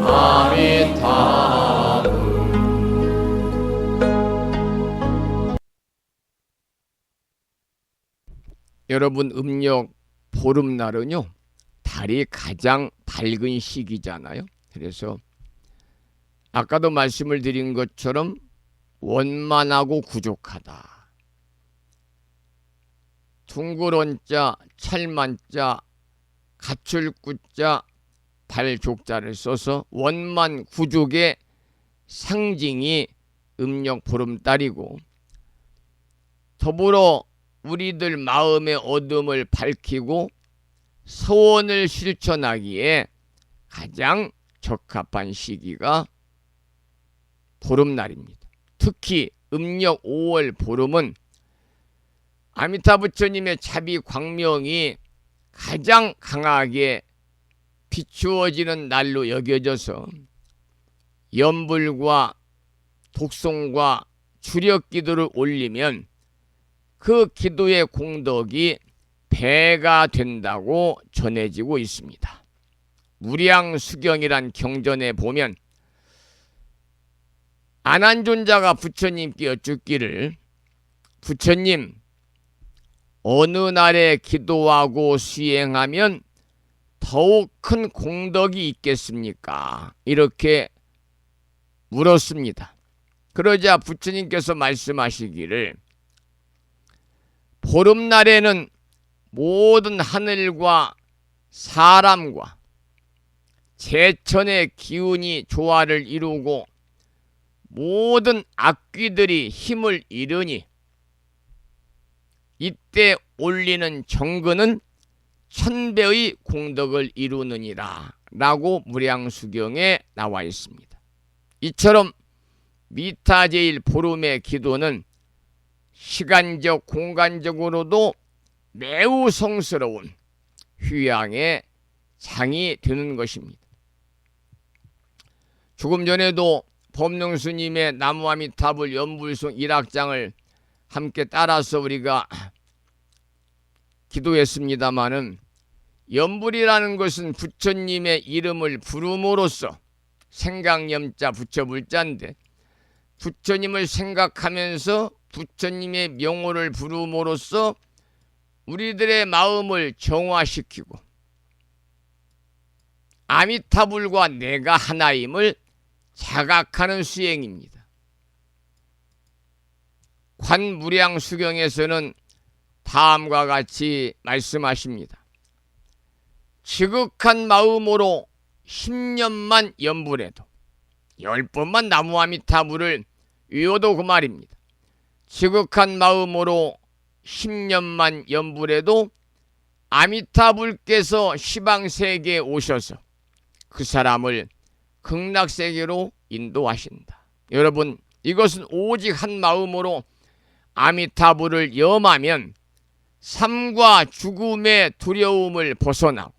S2: 아미타불 여러분, 음력 보름날은요 달이 가장 밝은 시기잖아요. 그래서 아까도 말씀을 드린 것처럼 원만하고 부족하다. 둥그런자, 찰만자, 가출구자, 발족자를 써서 원만 구족의 상징이 음력 보름달이고, 더불어 우리들 마음의 어둠을 밝히고 소원을 실천하기에 가장 적합한 시기가 보름날입니다. 특히 음력 5월 보름은 아미타 부처님의 자비 광명이 가장 강하게 비추어지는 날로 여겨져서 연불과 독송과 주력 기도를 올리면 그 기도의 공덕이 배가 된다고 전해지고 있습니다. 무량수경이란 경전에 보면 안한존자가 부처님께 여쭙기를, 부처님, 어느 날에 기도하고 수행하면 더욱 큰 공덕이 있겠습니까? 이렇게 물었습니다. 그러자 부처님께서 말씀하시기를, 보름날에는 모든 하늘과 사람과 제천의 기운이 조화를 이루고 모든 악귀들이 힘을 잃으니 이때 올리는 정근은 1000배의 공덕을 이루느니라 라고 무량수경에 나와 있습니다. 이처럼 미타제일 보름의 기도는 시간적 공간적으로도 매우 성스러운 휴양의 장이 되는 것입니다. 조금 전에도 법능스님의 나무아미타불 연불송 1악장을 함께 따라서 우리가 기도했습니다마는, 연불이라는 것은 부처님의 이름을 부름으로써 생각염자 부처불자인데, 부처님을 생각하면서 부처님의 명호를 부름으로써 우리들의 마음을 정화시키고 아미타불과 내가 하나임을 자각하는 수행입니다. 관무량수경에서는 다음과 같이 말씀하십니다. 지극한 마음으로 10년만 염불해도 10번만 나무아미타불을 외워도 그 말입니다. 지극한 마음으로 10년만 염불해도 아미타불께서 시방세계에 오셔서 그 사람을 극락세계로 인도하신다. 여러분, 이것은 오직 한 마음으로 아미타불을 염하면 삶과 죽음의 두려움을 벗어나고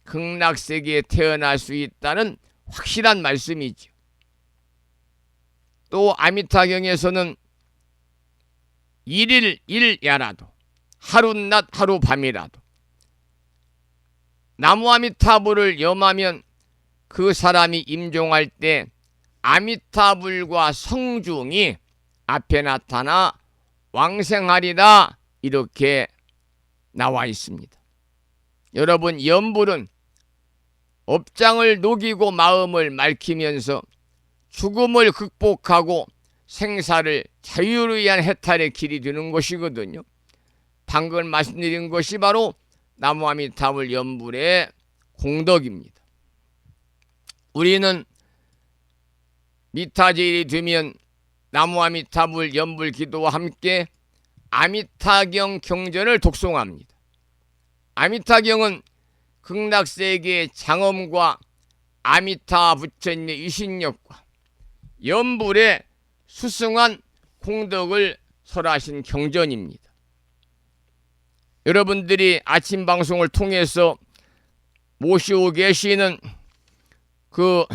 S2: 극락세계에 태어날 수 있다는 확실한 말씀이죠. 또 아미타경에서는 일일 일야라도 하룻낮 하룻밤이라도 나무아미타불을 염하면 그 사람이 임종할 때 아미타불과 성중이 앞에 나타나 왕생하리라 이렇게 나와 있습니다. 여러분, 염불은 업장을 녹이고 마음을 맑히면서 죽음을 극복하고 생사를 자유를 위한 해탈의 길이 되는 것이거든요. 방금 말씀드린 것이 바로 나무아미타불 염불의 공덕입니다. 우리는 미타제일이 되면 나무아미타불 염불 기도와 함께 아미타경 경전을 독송합니다. 아미타경은 극락세계의 장엄과 아미타 부처님의 위신력과 염불의 수승한 공덕을 설하신 경전입니다. 여러분들이 아침 방송을 통해서 모시고 계시는 그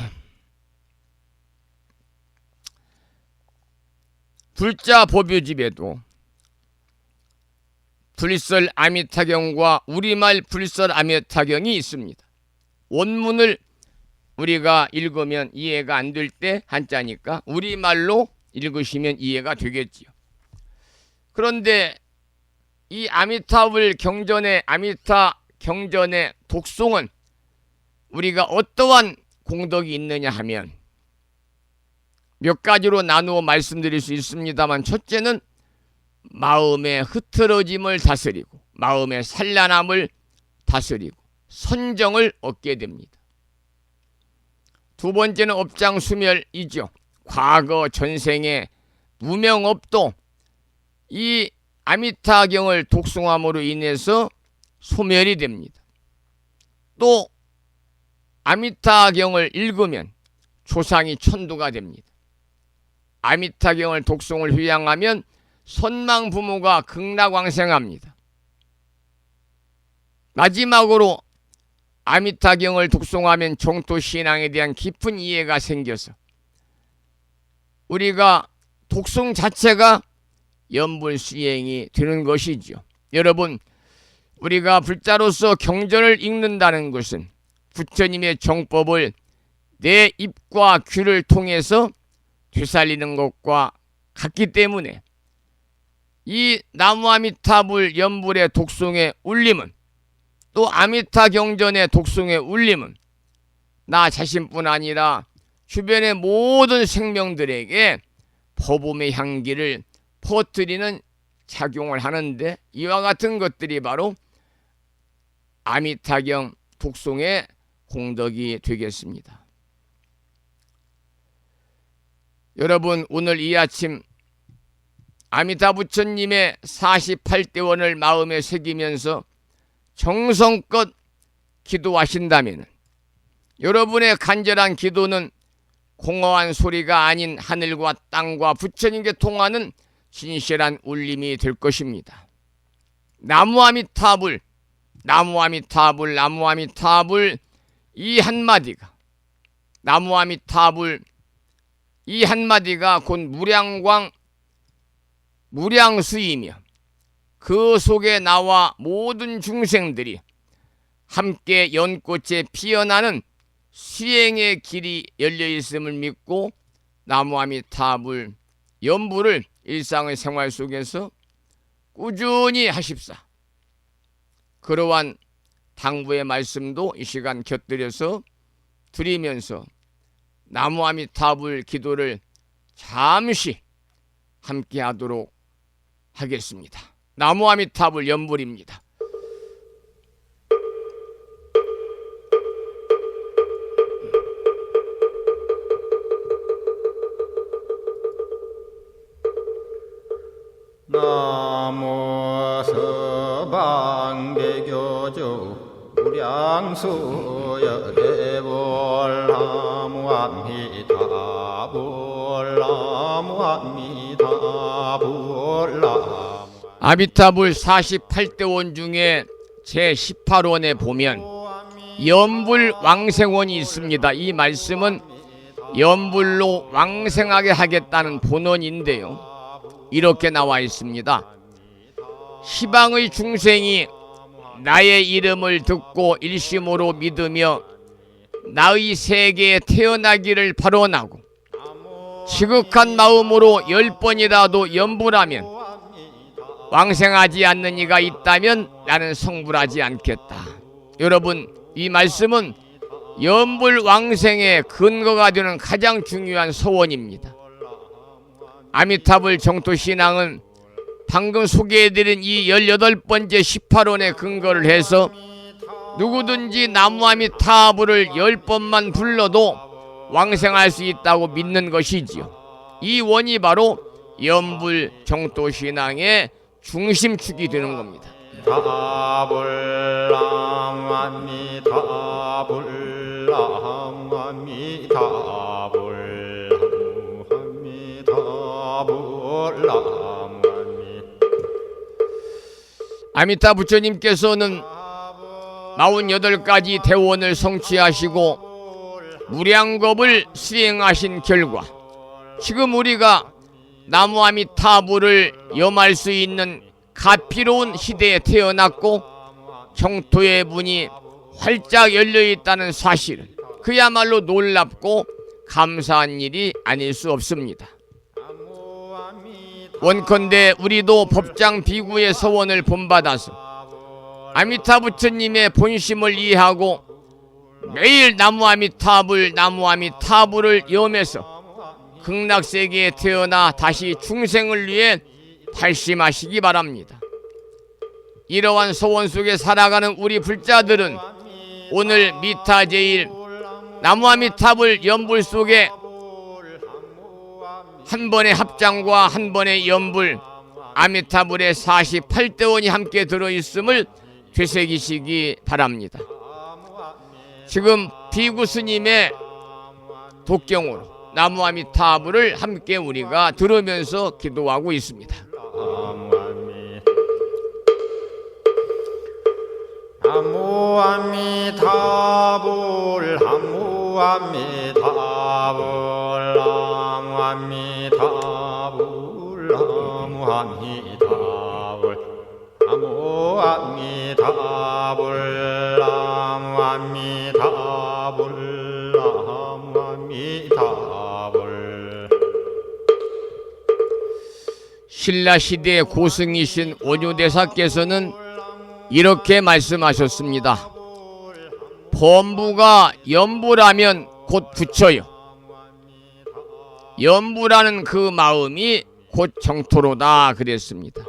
S2: 불자 보뷰집에도 불설 아미타경과 우리말 불설 아미타경이 있습니다. 원문을 우리가 읽으면 이해가 안 될 때 한자니까 우리말로 읽으시면 이해가 되겠지요. 그런데 이 아미타불 경전의 아미타 경전의 독송은 우리가 어떠한 공덕이 있느냐 하면 몇 가지로 나누어 말씀드릴 수 있습니다만, 첫째는 마음의 흐트러짐을 다스리고 마음의 산란함을 다스리고 선정을 얻게 됩니다. 두 번째는 업장수멸이죠. 과거 전생의 무명업도 이 아미타경을 독송함으로 인해서 소멸이 됩니다. 또 아미타경을 읽으면 조상이 천도가 됩니다. 아미타경을 독송을 휴양하면 선망 부모가 극락왕생합니다. 마지막으로 아미타경을 독송하면 정토신앙에 대한 깊은 이해가 생겨서 우리가 독송 자체가 염불수행이 되는 것이죠. 여러분, 우리가 불자로서 경전을 읽는다는 것은 부처님의 정법을 내 입과 귀를 통해서 되살리는 것과 같기 때문에 이 나무아미타불 염불의 독송의 울림은, 또 아미타 경전의 독송의 울림은 나 자신뿐 아니라 주변의 모든 생명들에게 법음의 향기를 퍼뜨리는 작용을 하는데, 이와 같은 것들이 바로 아미타경 독송의 공덕이 되겠습니다. 여러분, 오늘 이 아침 아미타 부처님의 48대원을 마음에 새기면서 정성껏 기도하신다면 여러분의 간절한 기도는 공허한 소리가 아닌 하늘과 땅과 부처님께 통하는 진실한 울림이 될 것입니다. 나무아미타불, 나무아미타불, 나무아미타불 이 한마디가, 나무아미타불 이 한마디가 곧 무량광, 무량수이며 그 속에 나와 모든 중생들이 함께 연꽃에 피어나는 수행의 길이 열려 있음을 믿고 나무아미타불 염불을 일상의 생활 속에서 꾸준히 하십사. 그러한 당부의 말씀도 이 시간 곁들여서 드리면서 나무아미타불 기도를 잠시 함께 하도록 하겠습니다. 나무아미타불 연불입니다.
S4: 나무 서방개교주 무량수여대볼 나무아미타불 나무아미타불
S2: 아미타불 48대원 중에 제18원에 보면 연불 왕생원이 있습니다. 이 말씀은 연불로 왕생하게 하겠다는 본원인데요. 이렇게 나와 있습니다. 시방의 중생이 나의 이름을 듣고 일심으로 믿으며 나의 세계에 태어나기를 발언하고 지극한 마음으로 10번이라도 연불하면 왕생하지 않는 이가 있다면 나는 성불하지 않겠다. 여러분, 이 말씀은 연불 왕생의 근거가 되는 가장 중요한 서원입니다. 아미타불 정토신앙은 방금 소개해드린 이 18번째 18원에 근거를 해서 누구든지 나무아미타불을 10번만 불러도 왕생할 수 있다고 믿는 것이지요. 이 원이 바로 연불 정토신앙의 중심축이 되는 겁니다.
S4: 타불 나무아미타불 나무아미타불
S2: 아미타 부처님께서는 48가지 대원을 성취하시고 무량겁을 수행하신 결과 지금 우리가 나무아미타불을 염할 수 있는 가피로운 시대에 태어났고 정토의 문이 활짝 열려있다는 사실은 그야말로 놀랍고 감사한 일이 아닐 수 없습니다. 원컨대 우리도 법장 비구의 서원을 본받아서 아미타 부처님의 본심을 이해하고 매일 나무아미타불 나무아미타불을 염해서 극락세계에 태어나 다시 중생을 위해 발심하시기 바랍니다. 이러한 서원 속에 살아가는 우리 불자들은 오늘 미타제일 나무아미타불 연불 속에 한 번의 합장과 한 번의 연불 아미타불의 48대원이 함께 들어있음을 되새기시기 바랍니다. 지금 비구 스님의 독경으로 나무아미타불을 함께 우리가 들으면서 기도하고 있습니다.
S4: 나무아미타불 나무아미타불 나무아미타불 나무아미타불 나무아미타불 나무아미타불 나무아미타불
S2: 신라시대의 고승이신 원효대사께서는 이렇게 말씀하셨습니다. 범부가 연불하면 곧 부처요. 연불하는 그 마음이 곧 정토로다 그랬습니다.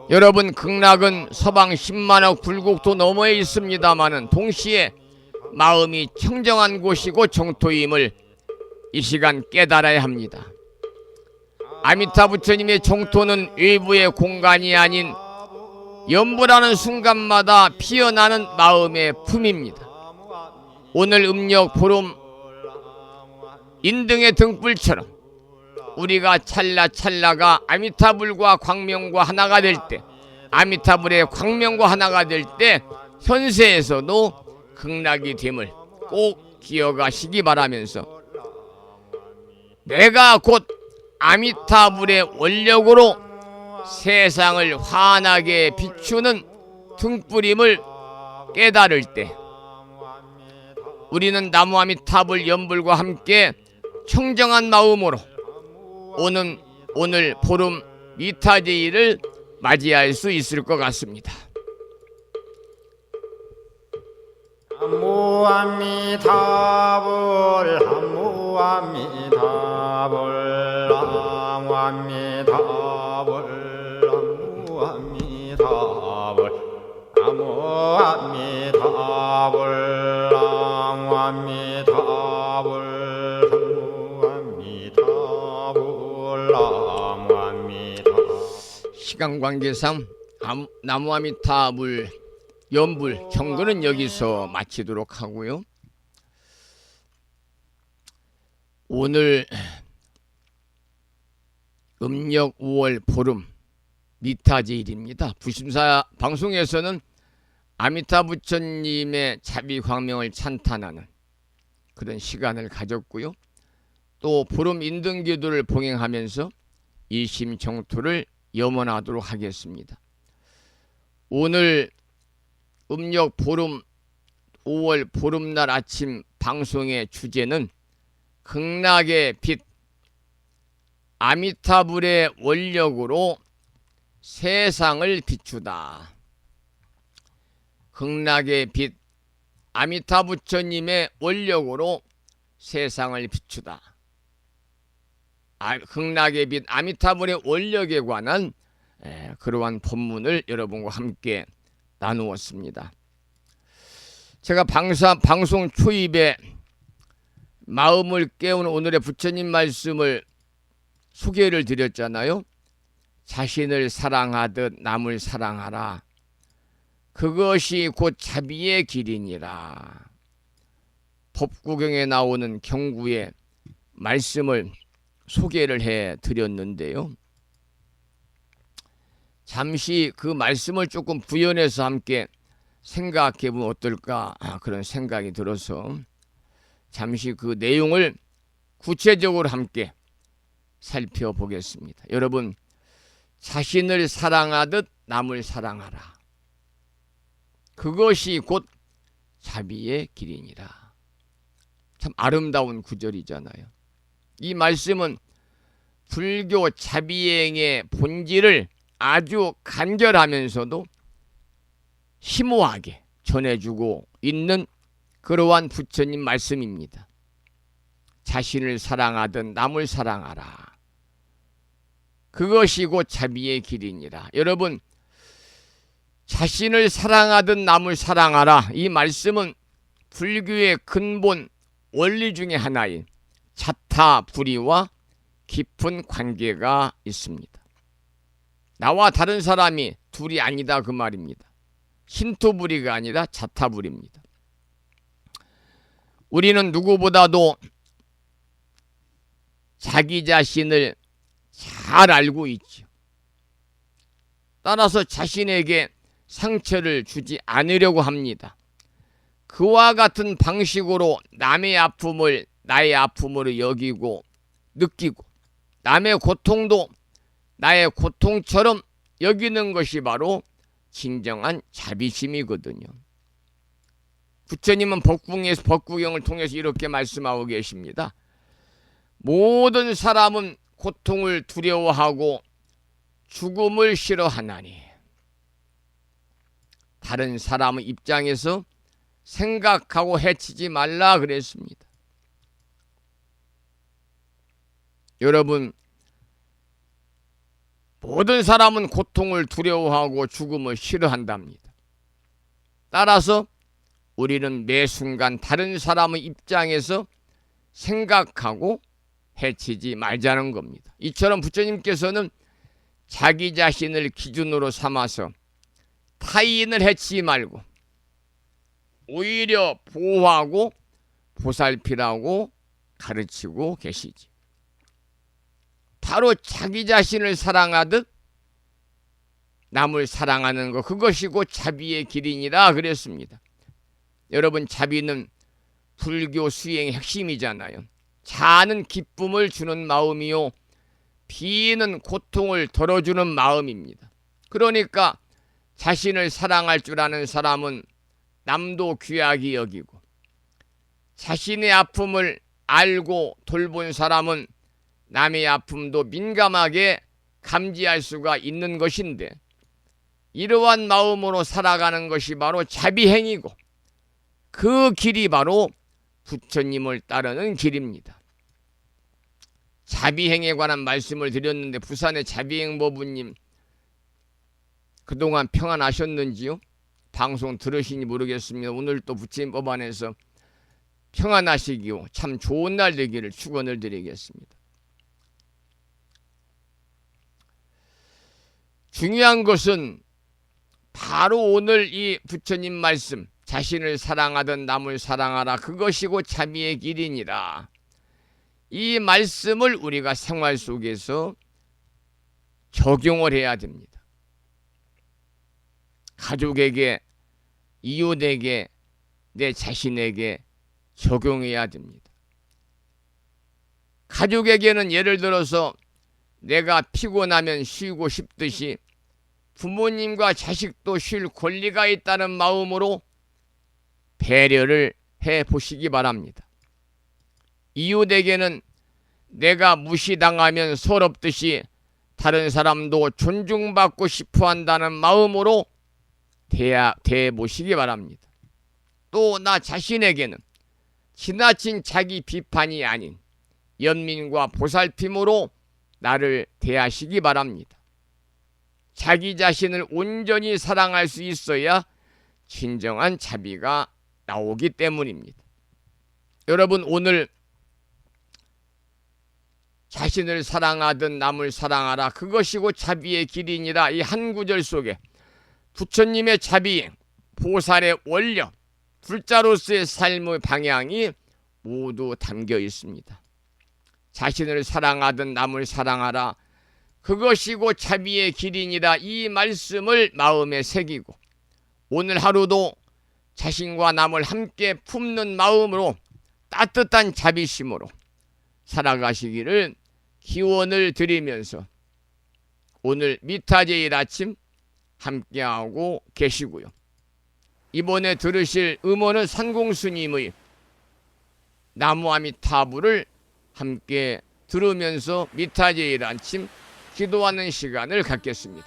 S2: 여러분, 극락은 서방 10만억 불국토 너머에 있습니다마는 동시에 마음이 청정한 곳이고 정토임을 이 시간 깨달아야 합니다. 아미타 부처님의 정토는 외부의 공간이 아닌 연불하는 순간마다 피어나는 마음의 품입니다. 오늘 음력 보름 인등의 등불처럼 우리가 찰나찰나가 아미타불과 광명과 하나가 될 때, 아미타불의 광명과 하나가 될 때 현세에서도 극락이 됨을 꼭 기억하시기 바라면서 내가 곧 아미타불의 원력으로 세상을 환하게 비추는 등불임을 깨달을 때 우리는 나무아미타불 연불과 함께 청정한 마음으로 오늘 보름 미타제일을 맞이할 수 있을 것 같습니다.
S4: 나무아미타불 나무아미타불
S2: 시간 관계상 나무아미타불 연불 경건은 여기서 마치도록 하고요. 오늘 음력 5월 보름 미타제일입니다. 부심사 방송에서는 아미타 부처님의 자비 광명을 찬탄하는 그런 시간을 가졌고요. 또 보름 인등기도를 봉행하면서 이심정토를 염원하도록 하겠습니다. 오늘 음력 보름 5월 보름날 아침 방송의 주제는 극락의 빛 아미타불의 원력으로 세상을 비추다. 극락의 빛 아미타 부처님의 원력으로 세상을 비추다. 극락의 빛 아미타불의 원력에 관한 그러한 본문을 여러분과 함께 나누었습니다. 제가 방송 초입에 마음을 깨우는 오늘의 부처님 말씀을 소개를 드렸잖아요. 자신을 사랑하듯 남을 사랑하라. 그것이 곧 자비의 길이니라. 법구경에 나오는 경구의 말씀을 소개를 해 드렸는데요. 잠시 그 말씀을 조금 부연해서 함께 생각해 보면 어떨까 그런 생각이 들어서 잠시 그 내용을 구체적으로 함께 살펴보겠습니다. 여러분, 자신을 사랑하듯 남을 사랑하라. 그것이 곧 자비의 길이니라. 참 아름다운 구절이잖아요. 이 말씀은 불교 자비행의 본질을 아주 간결하면서도 심오하게 전해주고 있는 그러한 부처님 말씀입니다. 자신을 사랑하듯 남을 사랑하라. 그것이 곧 자비의 길이니라. 여러분, 자신을 사랑하듯 남을 사랑하라. 이 말씀은 불교의 근본 원리 중에 하나인 자타불이와 깊은 관계가 있습니다. 나와 다른 사람이 둘이 아니다 그 말입니다. 신토불이가 아니라 자타불입니다. 우리는 누구보다도 자기 자신을 잘 알고 있죠. 따라서 자신에게 상처를 주지 않으려고 합니다. 그와 같은 방식으로 남의 아픔을 나의 아픔으로 여기고 느끼고 남의 고통도 나의 고통처럼 여기는 것이 바로 진정한 자비심이거든요. 부처님은 법구경을 통해서 이렇게 말씀하고 계십니다. 모든 사람은 고통을 두려워하고 죽음을 싫어하나니 다른 사람의 입장에서 생각하고 해치지 말라 그랬습니다. 여러분, 모든 사람은 고통을 두려워하고 죽음을 싫어한답니다. 따라서 우리는 매 순간 다른 사람의 입장에서 생각하고 해치지 말자는 겁니다. 이처럼 부처님께서는 자기 자신을 기준으로 삼아서 타인을 해치지 말고 오히려 보호하고 보살피라고 가르치고 계시지. 바로 자기 자신을 사랑하듯 남을 사랑하는 것, 그것이 곧 자비의 길이니라 그랬습니다. 여러분, 자비는 불교 수행의 핵심이잖아요. 자는 기쁨을 주는 마음이요, 비는 고통을 덜어주는 마음입니다. 그러니까 자신을 사랑할 줄 아는 사람은 남도 귀하게 여기고, 자신의 아픔을 알고 돌본 사람은 남의 아픔도 민감하게 감지할 수가 있는 것인데, 이러한 마음으로 살아가는 것이 바로 자비행이고 그 길이 바로 부처님을 따르는 길입니다. 자비행에 관한 말씀을 드렸는데 부산의 자비행 법우님 그동안 평안하셨는지요? 방송 들으시니 모르겠습니다. 오늘 또 부처님 법안에서 평안하시기요 참 좋은 날 되기를 축원을 드리겠습니다. 중요한 것은 바로 오늘 이 부처님 말씀 자신을 사랑하든 남을 사랑하라 그것이고 자비의 길이니라. 이 말씀을 우리가 생활 속에서 적용을 해야 됩니다. 가족에게, 이웃에게, 내 자신에게 적용해야 됩니다. 가족에게는 예를 들어서 내가 피곤하면 쉬고 싶듯이 부모님과 자식도 쉴 권리가 있다는 마음으로 배려를 해 보시기 바랍니다. 이웃에게는 내가 무시당하면 서럽듯이 다른 사람도 존중받고 싶어 한다는 마음으로 대해 보시기 바랍니다. 또 나 자신에게는 지나친 자기 비판이 아닌 연민과 보살핌으로 나를 대하시기 바랍니다. 자기 자신을 온전히 사랑할 수 있어야 진정한 자비가 나오기 때문입니다. 여러분 오늘 자신을 사랑하든 남을 사랑하라 그것이고 자비의 길이니라 이 한 구절 속에 부처님의 자비, 보살의 원력, 불자로서의 삶의 방향이 모두 담겨 있습니다. 자신을 사랑하든 남을 사랑하라 그것이고 자비의 길이니라 이 말씀을 마음에 새기고 오늘 하루도 자신과 남을 함께 품는 마음으로 따뜻한 자비심으로 살아가시기를 기원을 드리면서 오늘 미타제일 아침 함께하고 계시고요. 이번에 들으실 음원은 산공스님의 나무아미타불을 함께 들으면서 미타제일 아침 기도하는 시간을 갖겠습니다.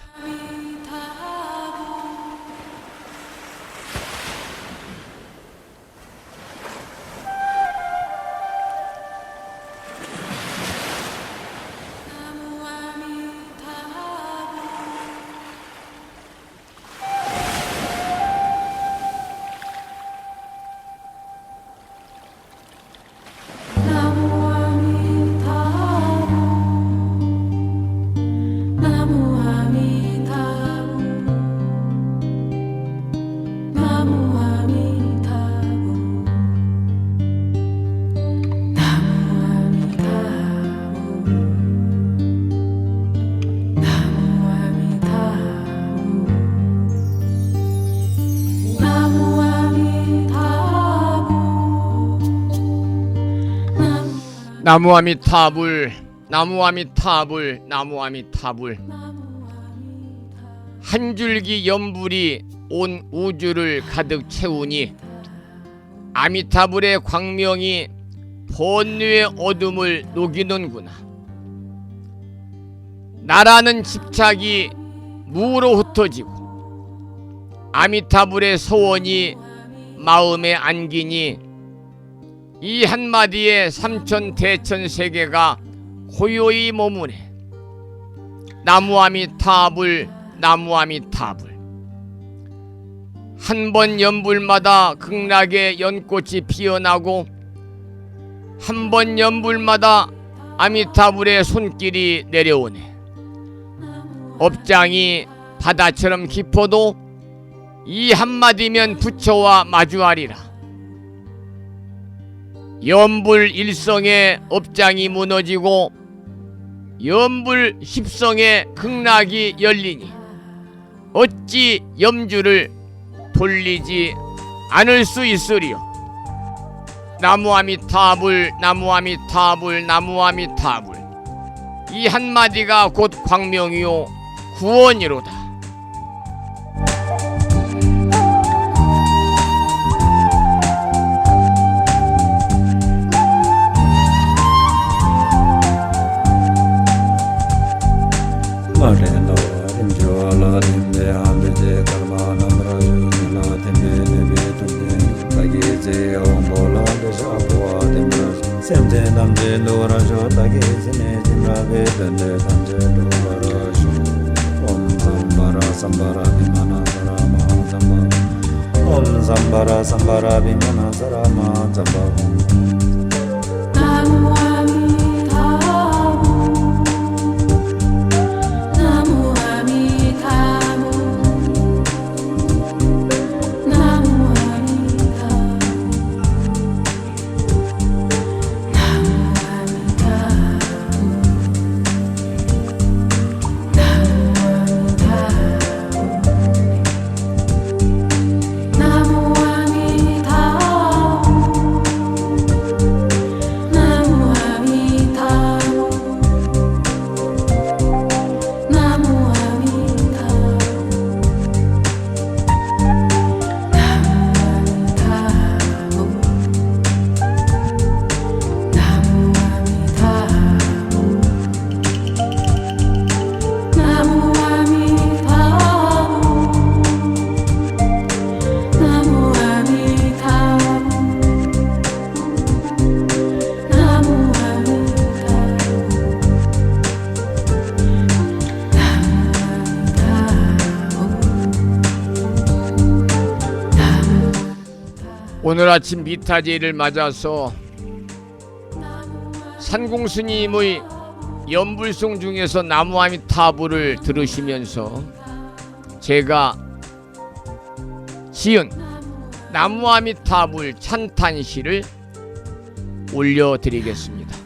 S2: 나무아미타불 나무아미타불 나무아미타불 한 줄기 연불이 온 우주를 가득 채우니 아미타불의 광명이 번뇌의 어둠을 녹이는구나. 나라는 집착이 무로 흩어지고 아미타불의 소원이 마음에 안기니 이 한마디에 삼천대천세계가 고요히 머무네. 나무아미타불 나무아미타불. 한 번 연불마다 극락의 연꽃이 피어나고 한 번 연불마다 아미타불의 손길이 내려오네. 업장이 바다처럼 깊어도 이 한마디면 부처와 마주하리라. 연불 일성의 업장이 무너지고 연불 십성의 극락이 열리니 어찌 염주를 돌리지 않을 수 있으리요. 나무아미타불 나무아미타불 나무아미타불. 이 한마디가 곧 광명이요 구원이로다.
S5: 샘대 남제 노라쇼 다게스네 진라베 던데 단제 노라쇼 옴 삼바라 삼바라 비마나 사라마 삼바 옴 삼바라 삼바라 비마나 사라마 삼바
S2: 오늘 아침 미타제를 맞아서 산공스님의 연불송 중에서 나무아미타불을 들으시면서 제가 지은 나무아미타불 찬탄시를 올려드리겠습니다.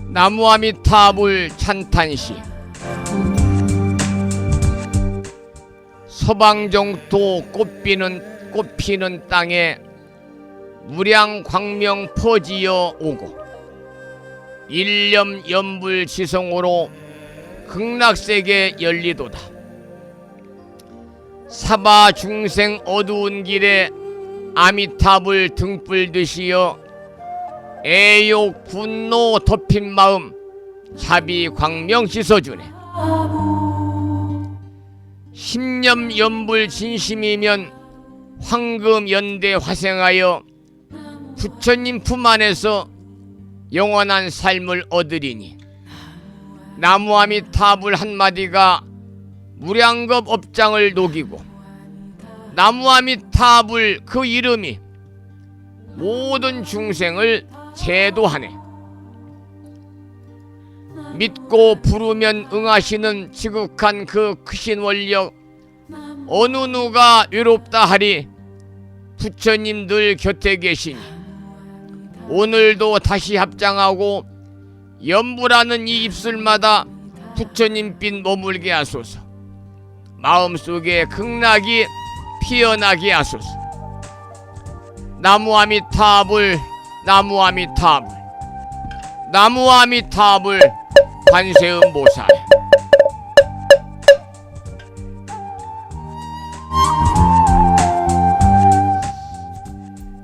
S2: 나무아미타불 찬탄시. 서방정토 꽃피는 땅에 무량광명 퍼지어 오고 일념 연불지성으로 극락세계 열리도다. 사바 중생 어두운 길에 아미타불 등불 드시어 애욕 분노 덮인 마음 자비 광명 씻어주네. 십념 연불 진심이면 황금 연대 화생하여 부처님 품 안에서 영원한 삶을 얻으리니 나무아미타불 한마디가 무량겁 업장을 녹이고 나무아미타불 그 이름이 모든 중생을 제도하네. 믿고 부르면 응하시는 지극한 그 크신 원력, 어느 누가 외롭다 하리 부처님 늘 곁에 계시니 오늘도 다시 합장하고 연불하는 이 입술마다 부처님 빛 머물게 하소서. 마음속에 극락이 피어나게 하소서. 나무아미타불 나무아미타불 나무아미타불 관세음보살.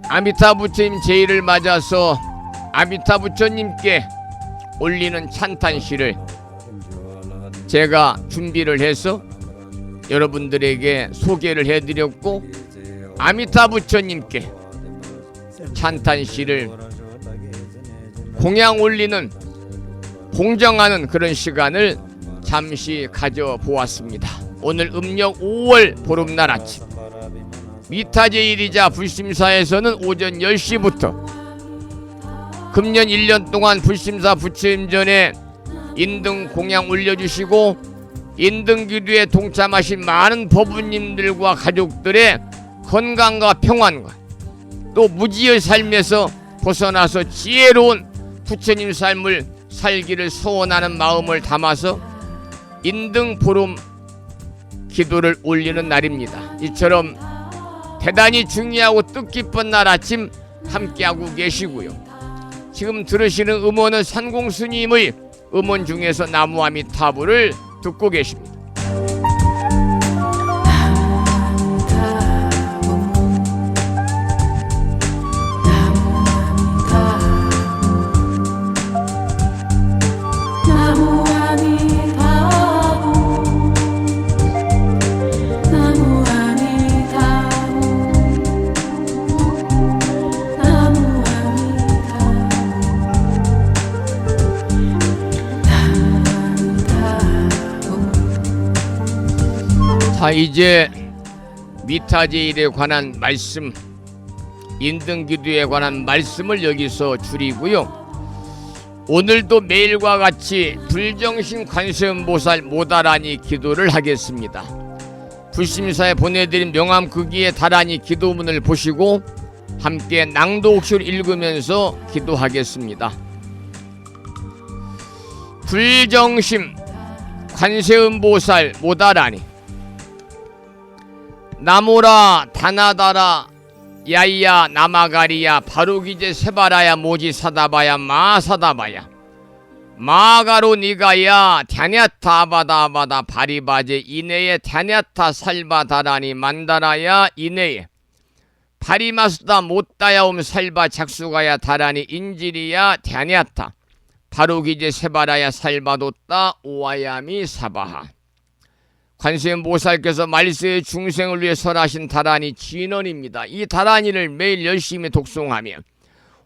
S2: 아미타 부처님 제의를 맞아서 아미타 부처님께 올리는 찬탄시를 제가 준비를 해서 여러분들에게 소개를 해드렸고, 아미타 부처님께 찬탄시를 공양 올리는 공정하는 그런 시간을 잠시 가져보았습니다. 오늘 음력 5월 보름날 아침 미타제일이자 불심사에서는 오전 10시부터 금년 1년 동안 불심사 부처님 전에 인등 공양 올려주시고 인등기도에 동참하신 많은 법부님들과 가족들의 건강과 평안과 또 무지의 삶에서 벗어나서 지혜로운 부처님 삶을 살기를 소원하는 마음을 담아서 인등 보름 기도를 올리는 날입니다. 이처럼 대단히 중요하고 뜻깊은 날 아침 함께하고 계시고요. 지금 들으시는 음원은 산공스님의 음원 중에서 나무아미타불을 듣고 계십니다. 자, 이제 미타제일에 관한 말씀, 인등기도에 관한 말씀을 여기서 줄이고요. 오늘도 매일과 같이 불정신 관세음보살 모다라니 기도를 하겠습니다. 불심사에 보내드린 명암극기의 다라니 기도문을 보시고 함께 낭독식을 읽으면서 기도하겠습니다. 불정심 관세음보살 모다라니 나모라 다나다라 야이야 나마가리야 바로기제 세바라야 모지 사다바야 마사다바야 마가로 니가야 갸냐타 아바다 바리바제 이내에 갸냐타 살바다라니 만다라야 이내에 바리마수다 못다야옴 살바 작수가야 다라니 인지리야 갸냐타 바로기제 세바라야 살바도따 오아야미 사바하. 관세음보살께서 말세의 중생을 위해 설하신 다라니 진언입니다. 이 다라니를 매일 열심히 독송하며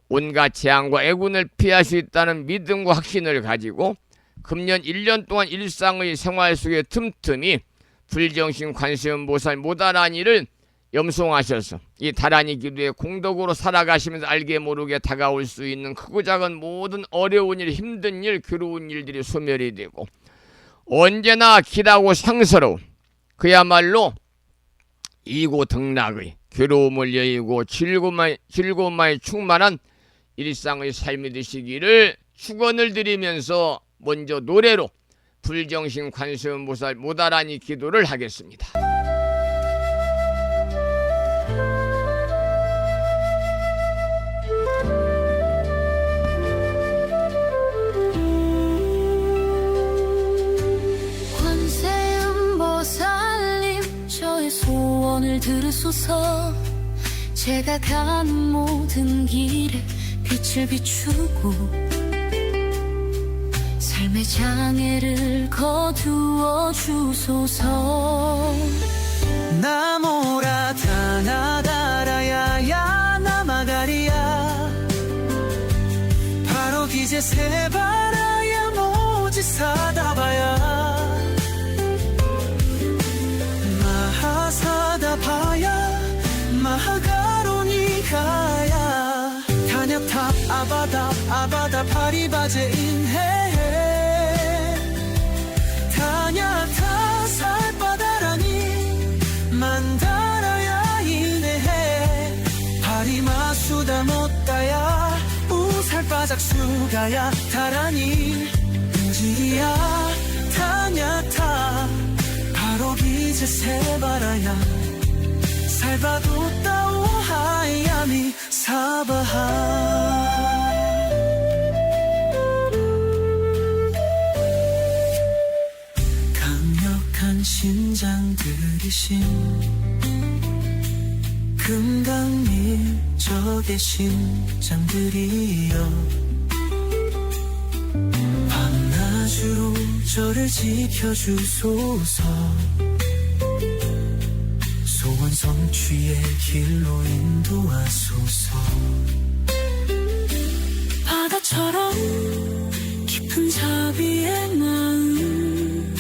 S2: 온갖 재앙과 애군을 피할 수 있다는 믿음과 확신을 가지고 금년 1년 동안 일상의 생활 속에 틈틈이 불정신 관세음보살 모다라니를 염송하셔서 이 다라니 기도의 공덕으로 살아가시면서 알게 모르게 다가올 수 있는 크고 작은 모든 어려운 일, 힘든 일, 괴로운 일들이 소멸이 되고 언제나 길하고 상스러운 그야말로 이고등락의 괴로움을 여의고 즐거움만이 충만한 일상의 삶이 되시기를 축원을 드리면서 먼저 노래로 불정신 관세음보살 모다라니 기도를 하겠습니다.
S6: 소원을 들으소서. 제가 가는 모든 길에 빛을 비추고 삶의 장애를 거두어 주소서.
S7: 나모라 다나다라야야 나마가리야 바로기제 세바라야 모지 사다바야 마하사다바야 마하가로니가야 다냐타 아바다 파리바제 인해 다냐타 살바다라니 만다라야 인해 파리마수다 못다야 우살바작수가야 다라니 인지리야 다냐타 바로기제 세바라야 살바도따 오하야미 사바하. 강력한 신장들이신 금강밀적의 심장들이여 밤낮으로 저를 지켜주소서. 소원 성취의 길로 인도하소서.
S6: 바다처럼 깊은 자비의 마음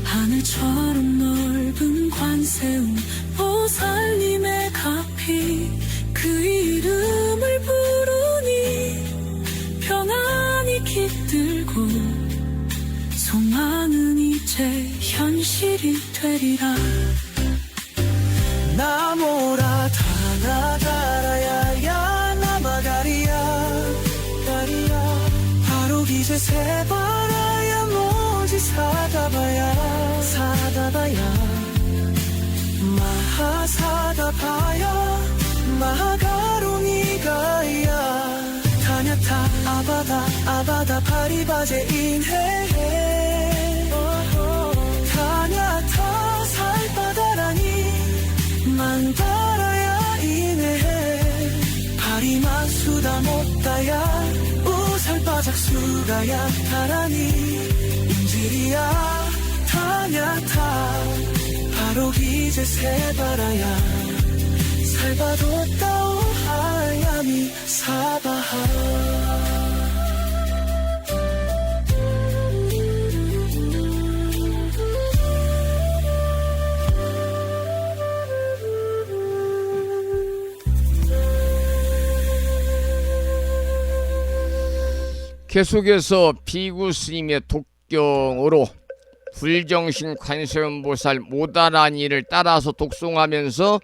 S6: 하늘처럼 넓은 관세음 보살님의 가피 그 이름을 부르니 평안이 깃들고 소망은 이제 현실이 되리라.
S7: 나모라 다나다라야야 나마가리야 가리야 바로기제 세바라야 모지 사다바야 마하사다바야 마하가로니가야 다냐타 아바다 파리바제 인해 다냐타 살바다라니 만다라야 인해 파리마수다 못다야 우살바작수가야 다라니 인지리야 다냐타 바로기제 세바라야 살바도따 오하야미 사바하.
S2: 계속해서 비구 스님의 독경으로 불정신 관세음보살 모다라니를 따라서 독송하면서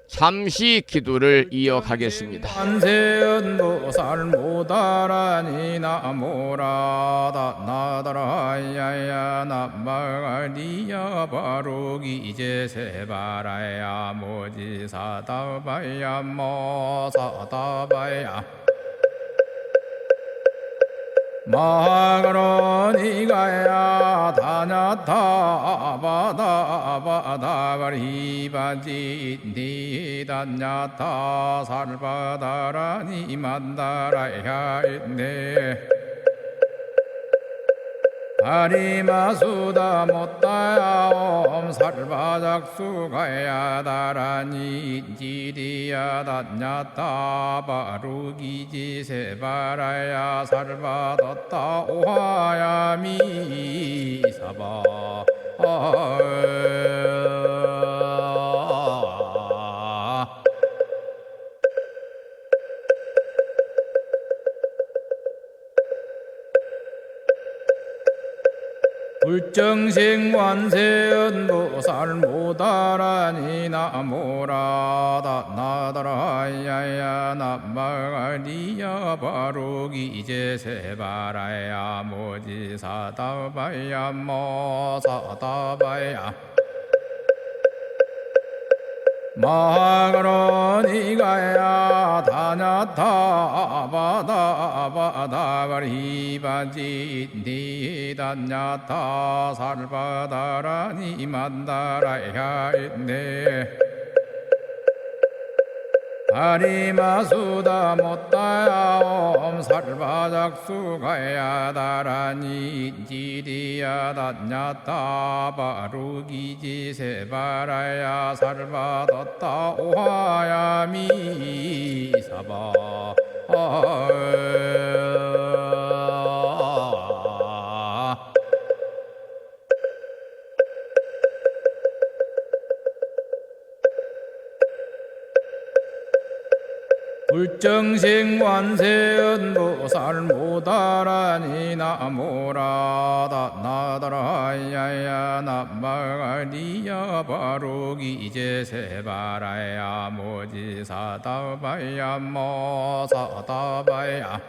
S2: 잠시 기도를 이어가겠습니다.
S5: 관세음보살 모다라니 나모라다 나다라야야 나마리야 바로기 이제 세바라야 모지사다바야 모사다바야 마가로니가야 다냐타바다바다바리바지 니다냐타 살바다라니 만다라야 있네 다리마수다 못다야 옴 살바작수가야 다라니 지리야 다냐타 바루기지 세바라야 살바뒀다 오하야미 사바 불정생 관세음보살 모다라니 나모라다 나다라야야 나마리야 바로기 이제 세바라야 모지사다바야 모사다바야 마가로니가야 다냐타바다바다바리바지 니다냐타 살바다라니 만다라야 있네 다리마수다 못다야 옴 살바작수가야 다라니 지리야 다냐타 바루기지 세바라야 살바뒀다 오하야미 사바 불정생 관세음보살 모다라니 나모라다 나다라야야 나마리야 바로기 이제 세바라야 모지사다바야 모사다바야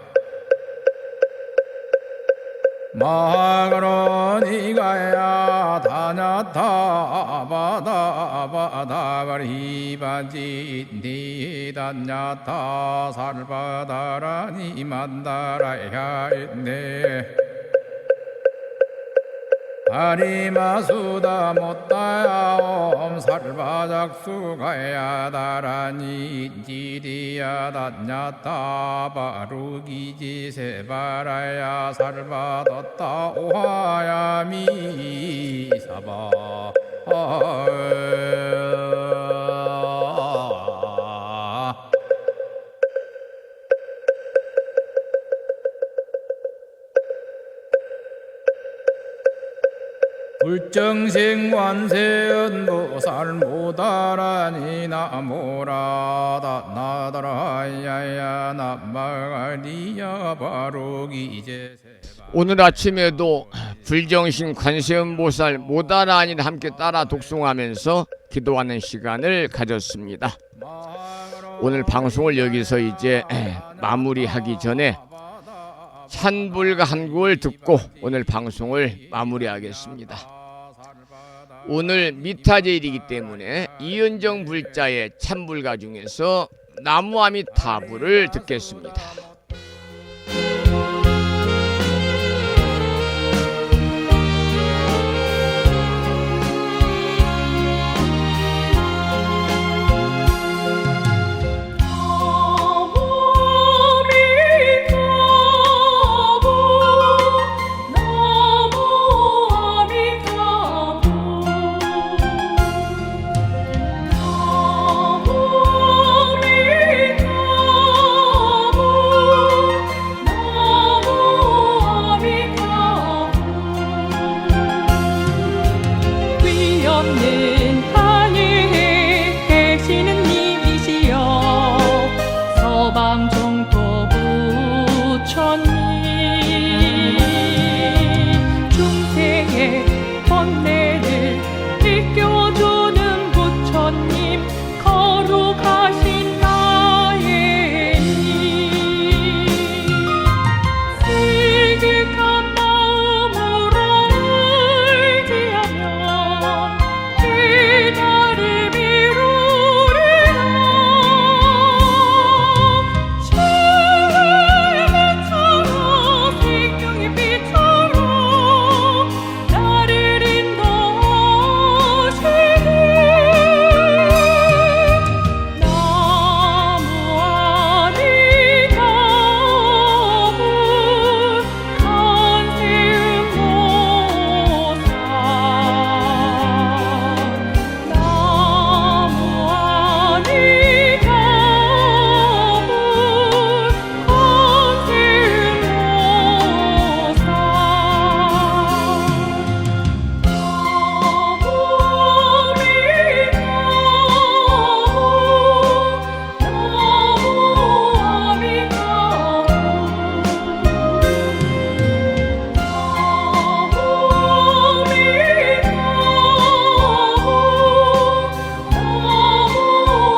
S5: 마가로니가야 다냐타바다바다바리바지 니다냐타 살바다라니 만다라야 있네 다리마수다 못다야 옴 살바작수가야 다라니 지리야 다냐타 바루기지 세바라야 살바뒀다 오하야미 사바 불정생 관세음보살 모다라니 나모라다 나다라야야 나마리야 바로기 이제
S2: 오늘 아침에도 불정신 관세음보살 모다라니를 함께 따라 독송하면서 기도하는 시간을 가졌습니다. 오늘 방송을 여기서 이제 마무리하기 전에 찬불가 한 곡을 듣고 오늘 방송을 마무리하겠습니다. 오늘 미타제일이기 때문에 이은정 불자의 찬불가 중에서 나무아미타불을 듣겠습니다.
S6: 없는 하늘에 계시는 님이시여 서방 종토 부처님 번뇌를 일깨워주는 부처님 거룩하신 나의 님 슬기한 마음으로 의지하면 기다림 이루리라 주의 빛처럼 생명의 빛처럼 나를 인도하시니 나무 아니 나무 간세음보살 나무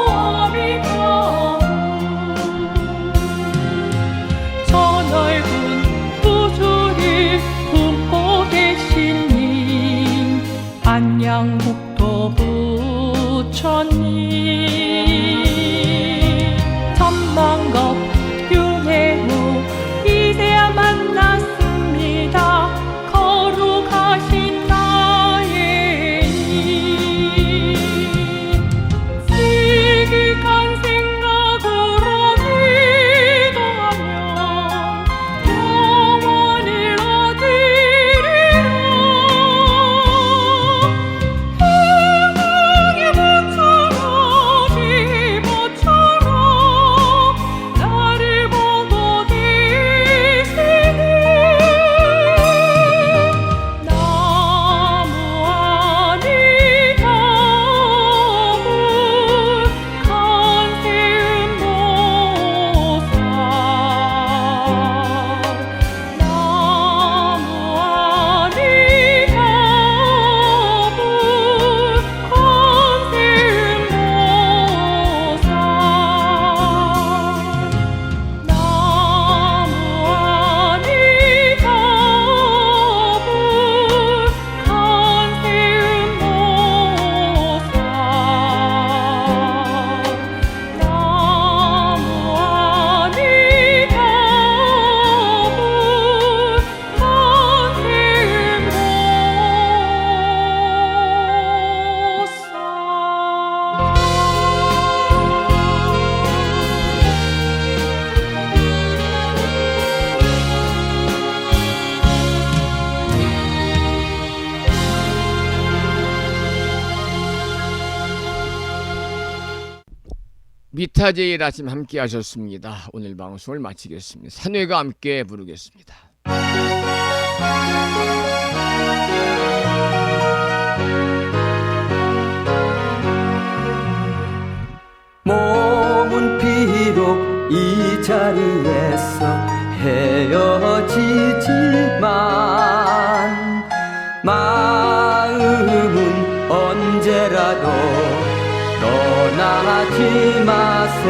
S6: 아니 저 넓은 우주를 품고 계신 님 안양국도 부처님 천만겁 윤회 후 이제야 만났습니다 거룩하신 나의 님 슬기한 생각으로 기도하면 영원을 얻으리라 해방의 모처럼 지모처럼 나를 보고 계시니 나무 아니 나무 간세음보살 나무 아니 나무 간세음보살 나무 아니 나무 간세음보살
S2: 미타제일 아침 함께 하셨습니다. 오늘 방송을 마치겠습니다. 산회가 함께 부르겠습니다.
S8: 몸은 비록 이 자리에서 헤어지지만 마음은 언제라도 떠나지 마세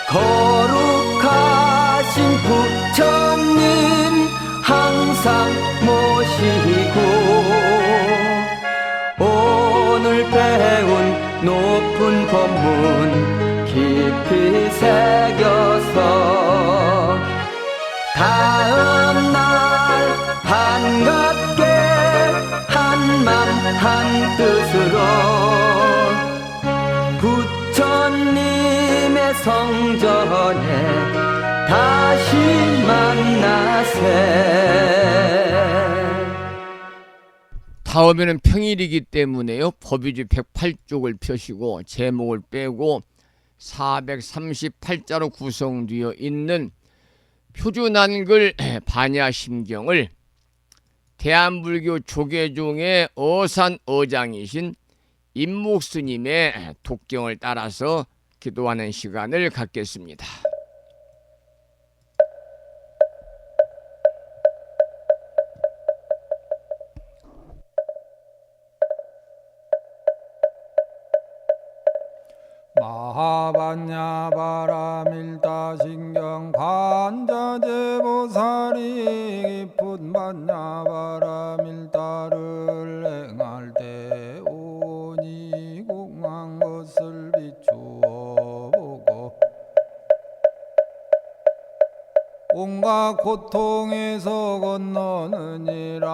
S8: 거룩하신 부처님 항상 모시고 오늘 배운 높은 법문 깊이 새겨서 다음날 반갑게 한맘 한뜻으로 부처님의 성전에 다시 만나세.
S2: 다음에는 평일이기 때문에요. 법위주 108쪽을 펴시고 제목을 빼고 438자로 구성되어 있는 표준한글 반야심경을 대한불교 조계종의 어산어장이신 임목스님의 독경을 따라서 기도하는 시간을 갖겠습니다.
S5: 하반야 바라밀다 신경 관자재보살이 깊은 반야 바라밀다를 행할 때 온이 공한 것을 비추어 보고 온갖 고통에서 건너느니라.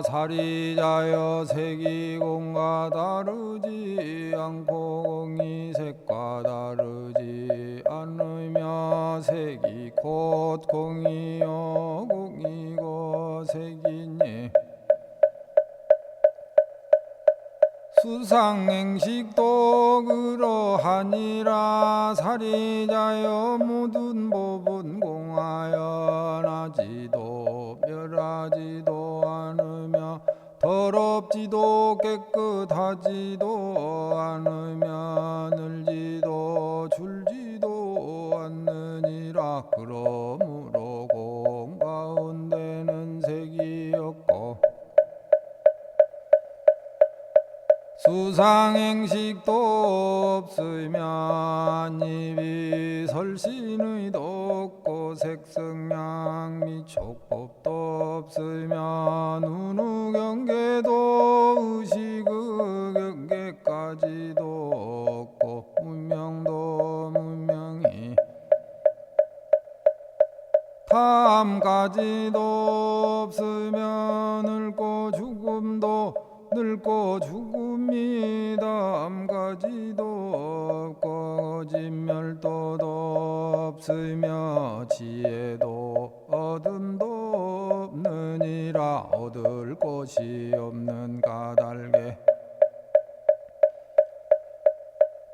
S5: 사리자여 색이 공과 다르지 않고 공이 색과 다르지 않으며 색이 곧 공이요 공이고 색이니 수상행식도 그러하니라. 사리자여 모든 법은 공하여 나지도 멸하지도 않으며 더럽지도 깨끗하지도 않으며 늘지도 줄지도 않느니라. 그러므로 공 가운데는 색이 없고 수상행식도 없으면 입이 설신의도 없고 색성양 및 촉법도 없으면 운우경계도 의식의 경계까지도 없고 문명도 문명이 탐까지도 없으면 늙고 죽음도 늙고 죽음이 다음까지도 없고 거짓멸도도 없으며 지혜도 얻음도 없느니라. 얻을 것이 없는 까닭에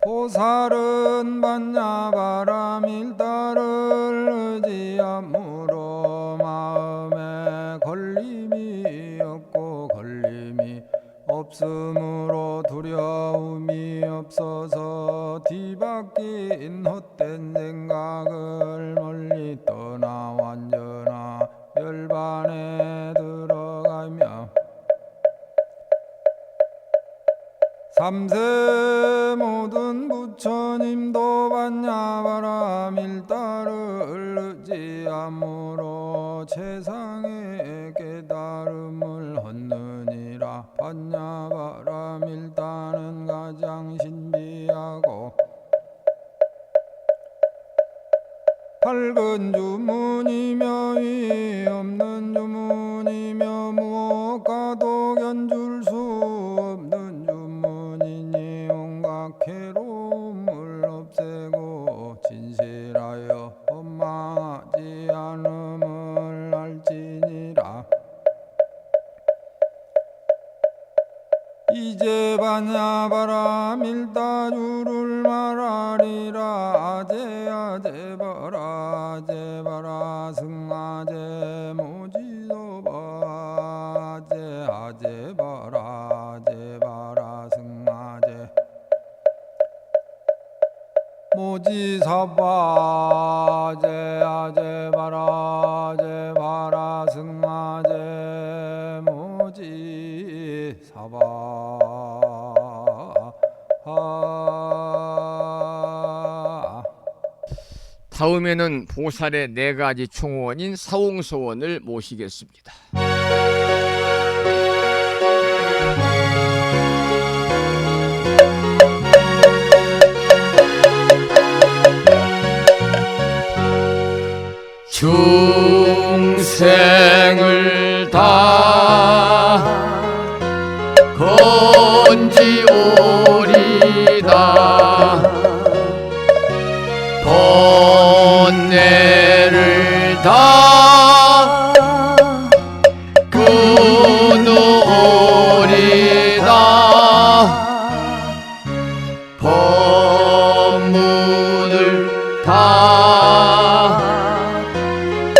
S5: 보살은 반야바라밀다를 의지함으로 마음에 걸림이 없고 걸림이 없으므로 두려움이 없어서 뒤바뀐 헛된 생각을 멀리 떠나 완전한 열반에 들어가며 삼세 모든 부처님도 반야바라밀다를 의지함으로 최상의 깨달음을 얻느니라. 반야바라밀다는 가장 신비하고 밝은 주문이며 위 없는 주문이며 무엇과도 견줄 수 없는 주문이니 온갖 괴로움을 없애고 진실하여 원망하지 않음을 알지니라. 이제 반야바라밀다주를 말하리라. 아제아제바라 아제바라 승아제 모지도바 아제아제바라 아제바라 승아제 모지사바 아제아제바라 아제바라 승아제 모지사바
S2: 다음에는 보살의 네 가지 총원인 사홍소원을 모시겠습니다. 중생을 다 건지오리다. 번뇌를 다 끊으오리다. 법문을 다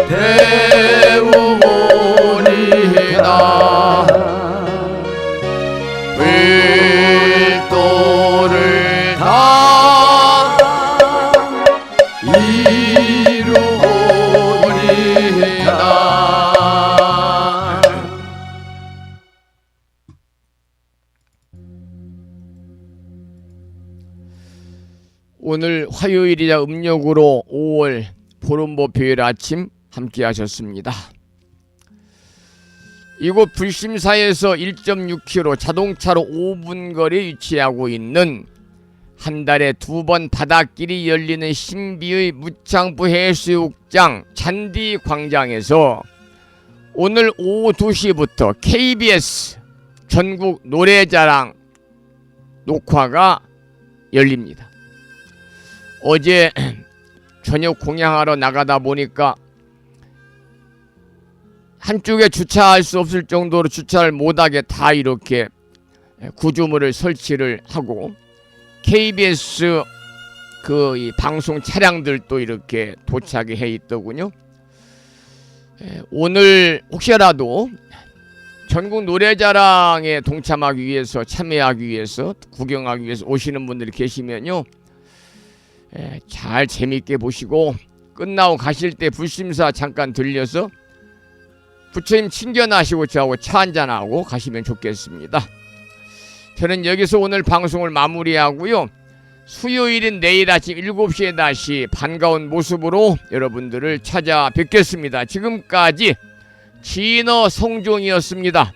S2: 배우오리다. 오늘 화요일이자 음력으로 5월 보름보표일 아침 함께 하셨습니다. 이곳 불심사에서 1.6km 자동차로 5분 거리에 위치하고 있는 한 달에 2번 바닷길이 열리는 신비의 무창부 해수욕장 잔디광장에서 오늘 오후 2시부터 KBS 전국 노래자랑 녹화가 열립니다. 어제 저녁 공양하러 나가다 보니까 한쪽에 주차할 수 없을 정도로 주차를 못하게 다 이렇게 구조물을 설치를 하고 KBS 이 방송 차량들도 이렇게 도착이 해 있더군요. 오늘 혹시라도 전국 노래자랑에 동참하기 위해서 참여하기 위해서 구경하기 위해서 오시는 분들이 계시면요, 잘 재밌게 보시고 끝나고 가실 때 불심사 잠깐 들려서 부처님 친견하시고 저하고 차 한잔하고 가시면 좋겠습니다. 저는 여기서 오늘 방송을 마무리하고요, 수요일인 내일 아침 7시에 다시 반가운 모습으로 여러분들을 찾아뵙겠습니다. 지금까지 진어 성종이었습니다.